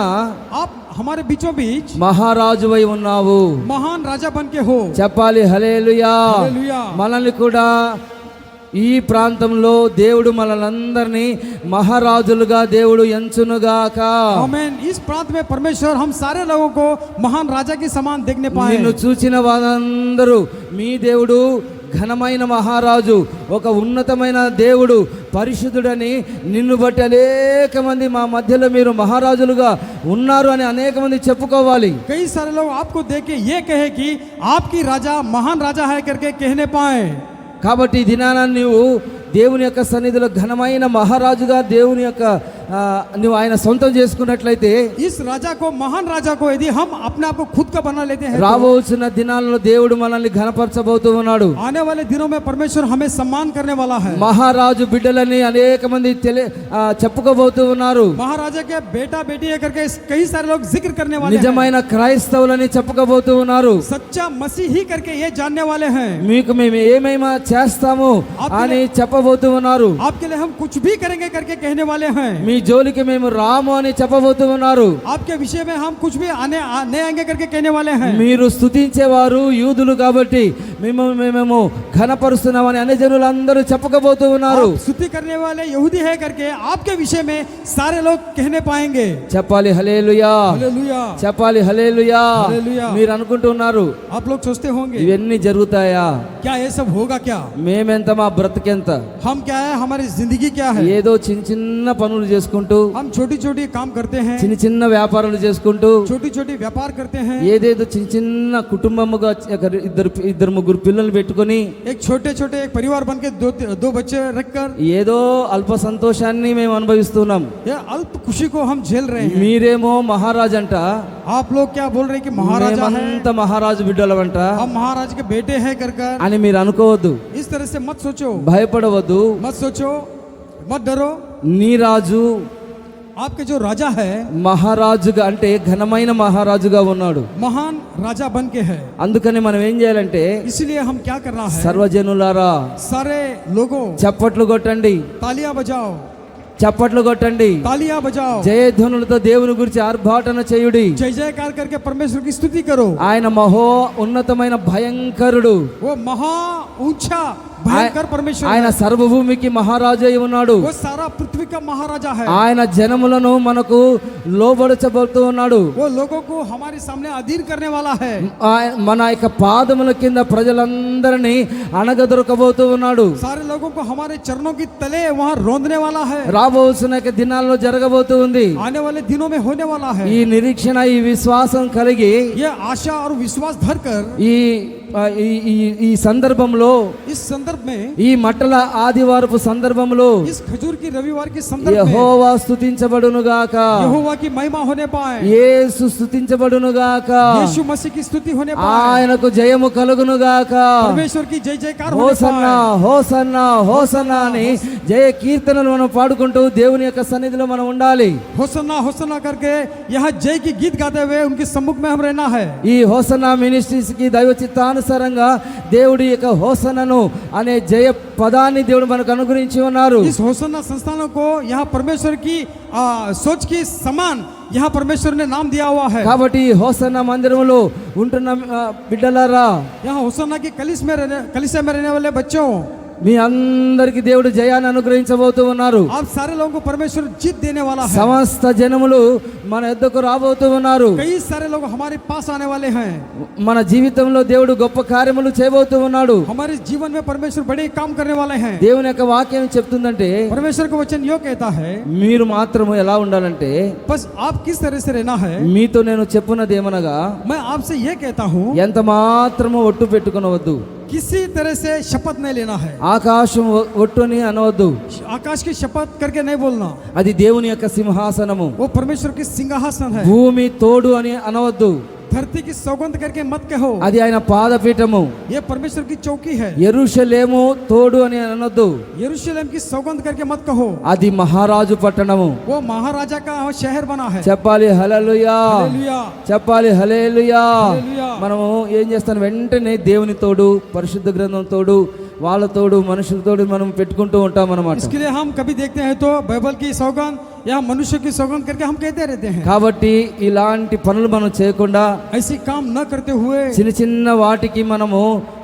आप हमारे बीचों बीच మహారాజువై ఉన్నావు. महान राजा बन के हो। చెప్పాలి హల్లెలూయా. హల్లెలూయా. మనల్ని కూడా ఈ ప్రాంతంలో దేవుడు మనలందరినీ మహారాజులుగా దేవుడు ఎంచునుగాక. आमीन। इस प्रांत में परमेश्वर हम सारे लोगों को महान राजा के समान देखने पाए। నిన్ను చూచిన వారందరూ మీ దేవుడు ఘనమైన మహారాజు, ఒక ఉన్నతమైన దేవుడు, పరిశుద్ధుడని నిన్ను బట్టి అనేక మంది మా మధ్యలో మీరు మహారాజులుగా ఉన్నారు అని అనేక మంది చెప్పుకోవాలి. कई सारे लोग आपको देख के ये कहे कि आपकी राजा महान राजा है करके कहने पाए। కాబట్టి ఈ దినాన నువ్వు దేవుని యొక్క సన్నిధిలో ఘనమైన మహారాజుగా దేవుని యొక్క నువ్వు ఆయన సొంతం చేసుకున్నట్లయితే, इस राजा को महान राजा को यदि हम अपने आप को खुद का बना लेते हैं तो రాబోతున్న దినాలలో దేవుడు మనల్ని ఘనపరచబోతూ ఉన్నాడు. आने वाले दिनों में परमेश्वर हमें सम्मान करने वाला है। మహారాజు బిడ్డలని అనేక మంది చెప్పుకోబోతూ ఉన్నారు. महाराजा के बेटा बेटी है करके कई सारे लोग जिक्र करने वाले हैं। నిజమైన క్రైస్తవులని చెప్పుకోబోతూ ఉన్నారు. सच्चा मसीह ही करके ये जानने वाले हैं। మీకు మేము ఏమేమా చేస్తాము అని చెప్పబోతూ ఉన్నారు. आपके लिए हम कुछ भी करेंगे करके कहने वाले हैं। మీ జోలికి మేము రాము అని చెప్పబోతూ ఉన్నారు. आपके विषय में हम कुछ भी नहीं आएंगे करके कहने वाले हैं। మీరు స్తుతించేవారు యూదులు కాబట్టి మేము ఘనపరుస్తున్నామని అన్ని జనులందరూ చెప్పకపోతూ ఉన్నారు. आप स्तुति करने वाले यहूदी है करके आपके विषय में सारे लोग कहने पाएंगे। చెప్పాలి హల్లెలూయా, हालेलुया, చెప్పాలి హల్లెలూయా. హల్లెలూయా. మీరు అనుకుంటున్నారు आप लोग सोचते होंगे ఇవన్నీ జరుగుతాయా, क्या ये सब होगा क्या, మేమెంత, మా బ్రతికెంత, हम क्या है, हमारी जिंदगी क्या है। ఏదో చిన్న చిన్న పనులు చేసుకుంటూ हम छोटी छोटी काम करते हैं, చిన్న చిన్న వ్యాపారాలు చేసుకుంటూ छोटी छोटी व्यापार करते हैं, ఏదేదో చిన్న చిన్న కుటుంబముగా ఇద్దరు ముగ్గురు పిల్లలు పెట్టుకొని एक छोटे छोटे एक परिवार बन के दो बच्चे रखकर ఏదో అల్ప సంతోషాన్ని మేము అనుభవిస్తున్నాం. ये अल्प खुशी को हम झेल रहे हैं। మీరేమో మహారాజ్ అంట, आप लोग क्या बोल रहे हैं कि महाराजा है, మేమంతా మహారాజు బిడ్డలమంట हम महाराज के बेटे हैं कर అని మీరు అనుకోవద్దు. इस तरह से मत सोचो, భయపడవద్దు. मत सोचो, मत डरो। నీ రాజు आपके जो राजा है మహారాజుగా అంటే ఘనమైన మహారాజుగా ఉన్నాడు. महान राजा बन के है। అందుకని మనం ఏం చేయాలంటే इसलिए हम क्या करना है, సర్వజనులారా सारे लोगों చప్పట్లు కొట్టండి, तालियां बजाओ, చప్పట్లు కొట్టండి, तालियां बजाओ, జయధ్వనులతో దేవుని గురించి ఆర్భాటన చేయుడి. जय जयकार करके परमेश्वर की स्तुति करो। ఆయన మహో ఉన్నతమైన భయంకరుడు, वो महा ऊंचा भयंकर परमेश्वर ఆయన है। సర్వభూమికి మహారాజు అయి ఉన్నాడు. वो सारा पृथ्वी का महाराजा है। ఆయన జనములను మనకు లోబడచబడుతూ ఉన్నాడు. वो लोगों को हमारे सामने अधीन करने वाला है। మన యొక్క పాదముల కింద ప్రజలందరినీ అనగదొరకబోతూ ఉన్నాడు. सारे लोगों को हमारे चरणों की तले वहाँ रोंदने वाला है। రాబోతున్న దినాల్లో జరగబోతూ ఉంది. आने वाले दिनों में होने वाला है। ఈ నిరీక్షణ, ఈ విశ్వాసం కలిగి ये आशा और विश्वास धर कर ఈ సందర్భంలో, इस संदर्भ में, ఈ మట్టల ఆదివారపు సందర్భంలో इस खजूर की रविवार के संदर्भ में యెహోవా స్తుతించబడును గాక, यहोवा की महिमा होने पाए, యేసు స్తుతించబడును గాక, यीशु मसीह की स्तुति होने पाए, ఆయనకు జయము కలుగును గాక. परमेश्वर की जय जयकार होने హోసన్నా पाए। హోసన్నా హోసన్నా అని జయ కీర్తనలు మనం పాడుకుంటూ దేవుని యొక్క సన్నిధిలో మనం ఉండాలి. होसन्ना होसन्ना करके यहाँ जय की गीत गाते हुए उनके सम्मुख में हम रहना है। ఈ హోసన్నా మినిస్ట్రీస్ కి దైవ చిత్తానుసారంగా దేవుడి యొక్క హోసన్నను అనే జయ పదాన్ని దేవుడు మనకు అనుగ్రహించి ఉన్నారు. इस होसन्ना संस्थानों को यहाँ परमेश्वर की सोच की समान यहाँ परमेश्वर ने नाम दिया हुआ है। కాబట్టి ఈ హోసన్నా మందిరంలో ఉంటున్న బిడ్డలారా, यहाँ होसन्ना की कलीसिया में रहने वाले बच्चों, మీ అందరికి దేవుడు జయాన్ని అనుగ్రహించబోతూ ఉన్నారు. आप सारे लोगों को परमेश्वर जीत देने वाला है। సమస్త జనములు మన యొద్దకు రాబోతూ ఉన్నారు. कई सारे लोग हमारे पास आने वाले हैं। మన జీవితంలో దేవుడు గొప్ప కార్యములు చేయబోతూ ఉన్నాడు. हमारे जीवन में परमेश्वर बड़े काम करने वाले हैं। దేవుని యొక్క వాక్యం చెప్తుందంటే, परमेश्वर का वचन यो कहता है, మీరు మాత్రము ఎలా ఉండాలంటే, बस आप किस तरह से रहना है। మీతో నేను చెప్పున్నది ఏమనగా, मैं आपसे ये कहता हूँ, ఎంత మాత్రము ఒట్టు పెట్టుకొనవద్దు, किसी तरह से शपथ नहीं लेना है। ఆకాశం ఒట్టు అని అనవద్దు. आकाश की शपथ करके नहीं बोलना, అది దేవుని యొక్క సింహాసనము. वो परमेश्वर की सिंहासन है। భూమి తోడు అని అనవద్దు, धरती की सौगंध करके मत कहो, అది ఆయన పాదపీఠము. ये परमेश्वर की चौकी है। యెరూషలేము తోడు అని అనొద్దు, यरूशलेम की सौगंध करके मत कहो, అది మహారాజు పట్టణము. वो महाराजा का शहर बना है। చెప్పాలి హల్లెలూయా, हालेलुया, చెప్పాలి హల్లెలూయా. हालेलुया। మనము ఏం చేస్తాం, వెంటనే దేవుని తోడు, పరిశుద్ధ గ్రంథం తోడు, వాళ్ళ తోడు, మనుషుల తోడు మనం పెట్టుకుంటూ ఉంటాం అన్నమాట. इसके लिए हम कभी देखते हैं तो बाइबल की सौगंध या मनुष्य की सौगंध करके हम कहते रहते हैं। కాబట్టి ఇలాంటి పనులు మనం చేయకుండా, ऐसी काम न करते हुए, చిన్న చిన్న వాటికి మనము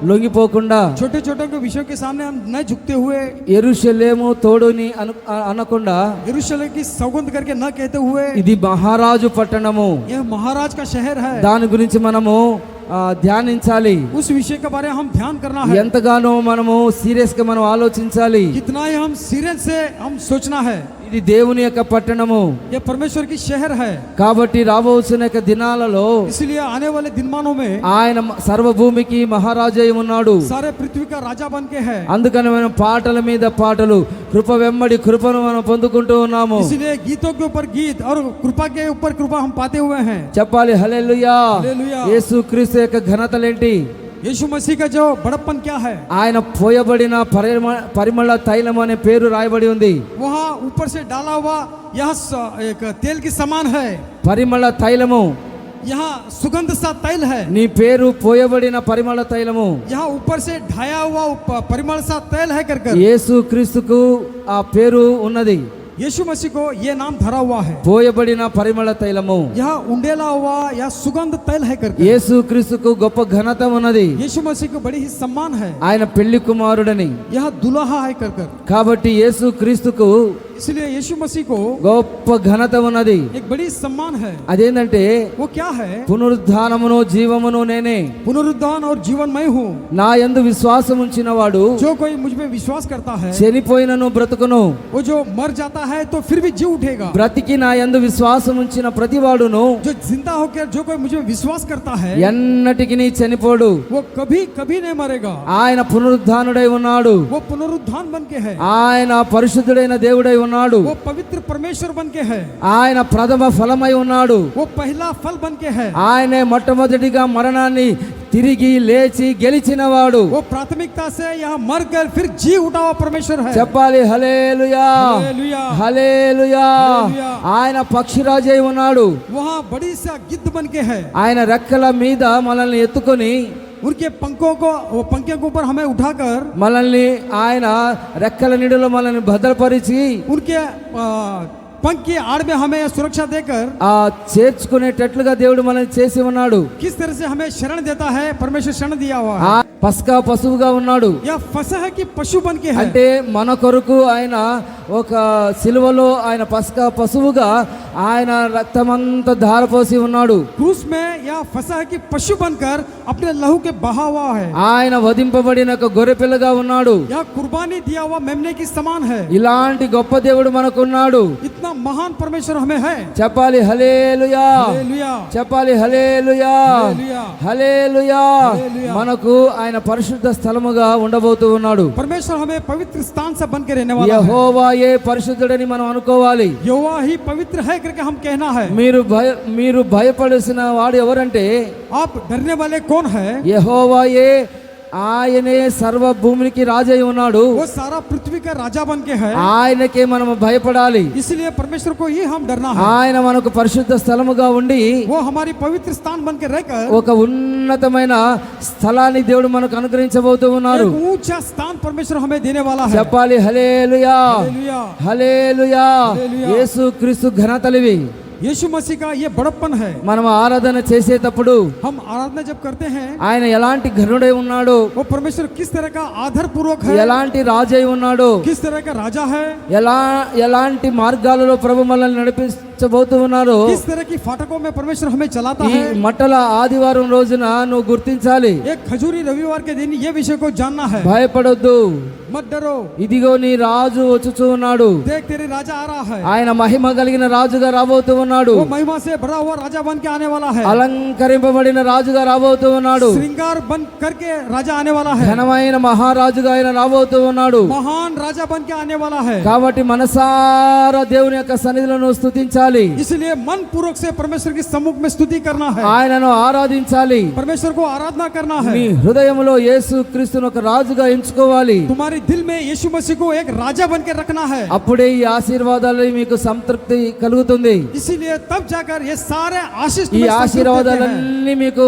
లొంగిపోకుండా, छोटे छोटे के विषयों के सामने हम न झुकते हुए, యెరూషలేము తోడుని అనకుండా, यरूशलेम की सौगंध करके न कहते हुए, ఇది మహారాజు పట్టణము, यह महाराज का शहर है, దాని గురించి మనము ధ్యానించాలి. उस विषय के बारे में हम ध्यान करना है। ఎంతగానో మనము సీరియస్ గా మనం ఆలోచించాలి. कितना ही हम सीरियस से हम सोचना है। ఇది దేవుని యొక్క పట్టణము. ये परमेश्वर की शहर है। కాబట్టి రాబోతున్న యొక్క దినాలలో इसलिए आने वाले दिनमानों में ఆయన సర్వభూమికి మహారాజు అయి ఉన్నాడు. सारे पृथ्वी का राजा बन के है। అందుకని మనం పాటల మీద పాటలు, కృప వెంబడి కృపను మనం పొందుకుంటూ ఉన్నాము. इसलिए गीतों के ऊपर गीत और कृपा के ऊपर कृपा हम पाते हुए हैं। చెప్పాలి హల్లెలూయా. హల్లెలూయా. యేసుక్రీస్తు యొక్క ఘనతలేంటి? यीशु मसीह का जो बड़प्पन क्या है, ఆయన పోయబడిన పరిమళ తైలం అనే పేరు రాయబడి ఉంది. वहाँ ऊपर से डाला हुआ यह एक तेल की समान है। పరిమళ తైలము, यहाँ सुगंध सा तैल है। నీ పేరు పోయబడిన పరిమళ తైలము. यहाँ ऊपर से ढाया हुआ परिमल सा तेल है कर యేసుక్రీస్తుకు ఆ పేరు ఉన్నది. यीशु मसीह को ये नाम धरा हुआ है। పోయబడిన పరిమళ తైలము. यहाँ उंडेला हुआ या सुगंध तैल है करके యేసుక్రీస్తుకు గొప్ప ఘనత ఉన్నది. यीशु मसीह को बड़ी ही सम्मान है। ఆయన పెళ్లి కుమారుడని. यहाँ दुल्हा है कर కాబట్టి యేసుక్రీస్తుకు इसलिए यीशु मसीह को గొప్ప ఘనత ఉన్నది. एक बड़ी सम्मान है। అదేంటంటే वो क्या है? పునరుద్ధానమును జీవమును నేనే. पुनरुद्धान और जीवन मैं हूँ। నా యందు విశ్వాసం ఉంచిన వాడు जो कोई मुझ में विश्वास करता है, చనిపోయినను బ్రతుకును. वो जो मर जाता है तो फिर भी जी उठेगा। బ్రతికి నా యందు విశ్వాసం ఉంచిన ప్రతివాడును जो जिंदा होकर जो कोई मुझे विश्वास करता है, ఎన్నటికి చనిపోడు. वो कभी कभी नहीं मरेगा। ఆయన పునరుద్ధానుడై ఉన్నాడు. वो पुनरुत्थान बन के है। ఆయన పరిశుద్ధుడైన దేవుడై ఉన్నాడు. वो पवित्र परमेश्वर बन के है। ఆయన ప్రథమ ఫలమై ఉన్నాడు. वो पहला फल बन के है। ఆయనే మొట్టమొదటిగా మరణాన్ని తిరిగి లేచి గెలిచినవాడు. वो प्राथमिकता से यहाँ मर कर फिर जी उठा हुआ परमेश्वर है। చెప్పాలి హల్లెలూయా, हालेलुया। హల్లెలూయా. హల్లెలూయా. ఆయన పక్షిరాజై ఉన్నాడు. वहाँ बड़ी सा गिद्ध बन के है। ఆయన రెక్కల మీద మనల్ని ఎత్తుకొని उनके पंखों को, वो पंखों के ऊपर हमें उठाकर మనల్ని ఆయన రెక్కల నీడలో మనల్ని భద్రపరిచి उनके पंख की आड़ में हमें सुरक्षा देकर ఆ చేర్చుకునేటట్లుగా దేవుడు మనల్ని చేసి ఉన్నాడు. किस तरह से हमें शरण देता है, परमेश्वर शरण दिया हुआ है। ఆ పస్కా పశువుగా ఉన్నాడు. यह फसह की पशु बन के है। అంటే మన కొరకు ఆయన ఒక సిలువలో ఆయన పస్కా పశువుగా ఆయన రక్తమంతా ధారపోసి ఉన్నాడు. क्रूस में यह फसह की पशु बनकर अपने लहू के बहा हुआ है। ఆయన వధింపబడిన ఒక గొర్రెపిల్లగా ఉన్నాడు. यह कुर्बानी दिया हुआ मेमने की समान है। ఇలాంటి గొప్ప దేవుడు మనకున్నాడు. इतना महान परमेश्वर हमें है। చెప్పాలి హల్లెలూయా, हालेलुया। చెప్పాలి హల్లెలూయా, हालेलुया। హల్లెలూయా. हालेलुया। మనకు ఆయన పరిశుద్ధ స్థలముగా ఉండబోతూ ఉన్నాడు. परमेश्वर हमें पवित्र स्थान से बन के रहने वाला है। యెహోవాయే పరిశుద్ధుడని మనం అనుకోవాలి. यहोवा ही पवित्र है करके हम कहना है। మీరు భయపడాల్సిన వాడు ఎవరంటే आप डरने वाले कौन है? యెహోవాయే. ఆయనే సర్వ భూమికి రాజై ఉన్నాడు. वो सारा पृथ्वी का राजा बन के है। ఆయనకే మనం భయపడాలి. इसलिए परमेश्वर को ही हम डरना है। ఆయన మనకు పరిశుద్ధ స్థలముగా ఉండి वो हमारी पवित्र स्थान बन के रहकर ఒక ఉన్నతమైన స్థలాన్ని దేవుడు మనకు అనుగ్రహించబోతూ ఉన్నారు. एक ऊंचा स्थान परमेश्वर हमें देने वाला है। చెప్పాలి హల్లెలూయా, हालेलुया। హల్లెలూయా. హల్లెలూయా. యేసు క్రీస్తు ఘనతలివి. यीशु मसीह का ये बड़प्पन है। మనం ఆరాధన చేసేటప్పుడు हम आराधना जब करते हैं, ఆయన ఎలాంటి ఘనుడై ఉన్నాడో, वो परमेश्वर किस तरह का आदर पूर्वक है, ఎలాంటి రాజై ఉన్నాడో, किस तरह का राजा है, ఎలాంటి మార్గాలలో ప్రభు మనల్ని నడిపించబోతూ ఉన్నారు. किस तरह की फाटकों में परमेश्वर हमें चलाता ఈ है। మట్టల ఆదివారం రోజున నువ్వు గుర్తించాలి. एक खजूरी रविवार के दिन ये विषय को जानना है। భయపడొద్దు. मत डरो, ఇదిగో నీ రాజు వచ్చుచూ ఉన్నాడు. देख तेरे राजा आ रहा है। ఆయన మహిమ కలిగిన రాజుగా రాబోతూ ఉన్నాడు. वो महिमा से भरा हुआ राजा बन के आने वाला है। అలంకరింపబడిన రాజుగా రాబోతూ ఉన్నాడు. श्रृंगार बन करके राजा आने वाला है। ఘనమైన మహారాజుగా ఆయన రాబోతూ ఉన్నాడు. महान राजा बन के आने वाला है। కాబట్టి మనసారా దేవుని యొక్క సన్నిధిలో స్తుతించాలి. इसलिए मन पूर्वक से परमेश्वर के सम्मुख में स्तुति करना है। ఆయనను ఆరాధించాలి. परमेश्वर को आराधना करना है। నీ హృదయంలో యేసు క్రీస్తును ఒక రాజుగా ఎంచుకోవాలి. तुम्हारे दिल में यीशु मसीह को एक राजा बन के रखना है। అప్పుడే ఈ ఆశీర్వాదాలు మీకు సంతృప్తి కలుగుతుంది. इसीलिए तब जाकर ये सारे आशीष ఈ तुम्हें संतुष्ट देते हैं। ఆశీర్వాదాలన్నీ మీకు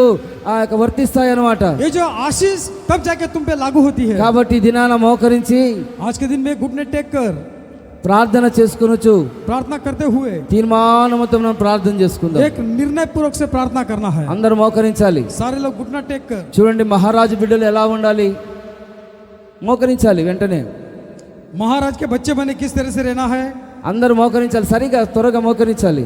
వర్తిస్తాయి అన్నమాట. ये जो आशीष तब जाके तुम पे लागू होती है। కాబట్టి ఈ దినాన మోకరించి आज के दिन में घुटने टेक कर ప్రార్థన చేసుకొనొచ్చు. प्रार्थना करते हुए తీర్మానముతో మనం ప్రార్థన చేసుకుందాం. एक निर्णय पूर्वक से प्रार्थना करना है। అందరూ మోకరించాలి. सारे लोग घुटना टेक कर చూడండి మహారాజు బిడ్డలు ఎలా ఉండాలి. మోకరించాలి వెంటనే. महाराज के बच्चे बने किस तरह से रहना है। అందరూ మోకరించాలి. సరిగా త్వరగా మోకరించాలి.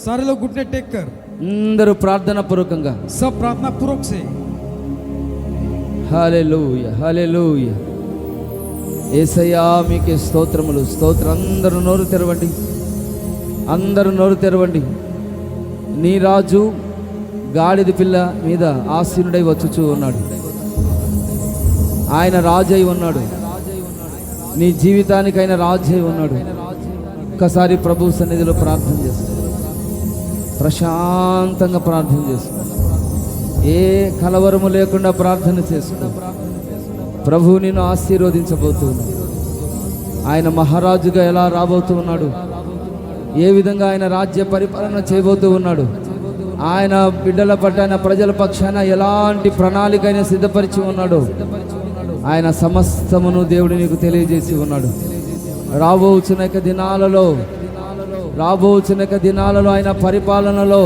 सारे लोग घुटने टेक कर అందరూ ప్రార్థన పూర్వకంగా. सब प्रार्थना पूर्वक से। హల్లెలూయా, హల్లెలూయా. యేసయ్యా మీకే స్తోత్రములు, స్తోత్రం. అందరూ నోరు తెరవండి, అందరూ నోరు తెరవండి. నీ రాజు గాడిద పిల్ల మీద ఆసీనుడై వచ్చుచూ ఉన్నాడు. ఆయన రాజై ఉన్నాడు. నీ జీవితానికి ఆయన రాజై ఉన్నాడు. ఒక్కసారి ప్రభు సన్నిధిలో ప్రార్థన చేస్తాం. ప్రశాంతంగా ప్రార్థన చేసుకో. ఏ కలవరము లేకుండా ప్రార్థన చేసుకో. ప్రభు నిన్ను ఆశీర్వదించబోతున్నాడు. ఆయన మహారాజుగా ఎలా రాబోతూ ఉన్నాడు, ఏ విధంగా ఆయన రాజ్య పరిపాలన చేయబోతూ ఉన్నాడు, ఆయన బిడ్డల పట్ల ఆయన ప్రజల పక్షాన ఎలాంటి ప్రణాళికైనా సిద్ధపరిచి ఉన్నాడు. ఆయన సమస్తమును దేవుడు నీకు తెలియజేసి ఉన్నాడు. రాబోచున్న దినాలలో ఆయన పరిపాలనలో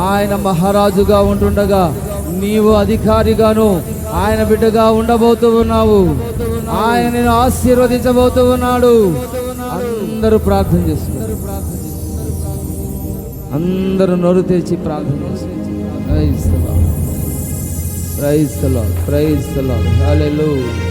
ఆయన మహారాజుగా ఉంటుండగా నీవు అధికారిగాను ఆయన బిడ్డగా ఉండబోతూ ఉన్నావు. ఆయన నిన్ను ఆశీర్వదించబోతూ ఉన్నాడు. అందరూ ప్రార్థన చేస్తున్నారు. అందరూ నోరు తెరిచి ప్రార్థన చేస్తున్నారు. Praise the lord, praise the lord, praise the lord. Hallelujah.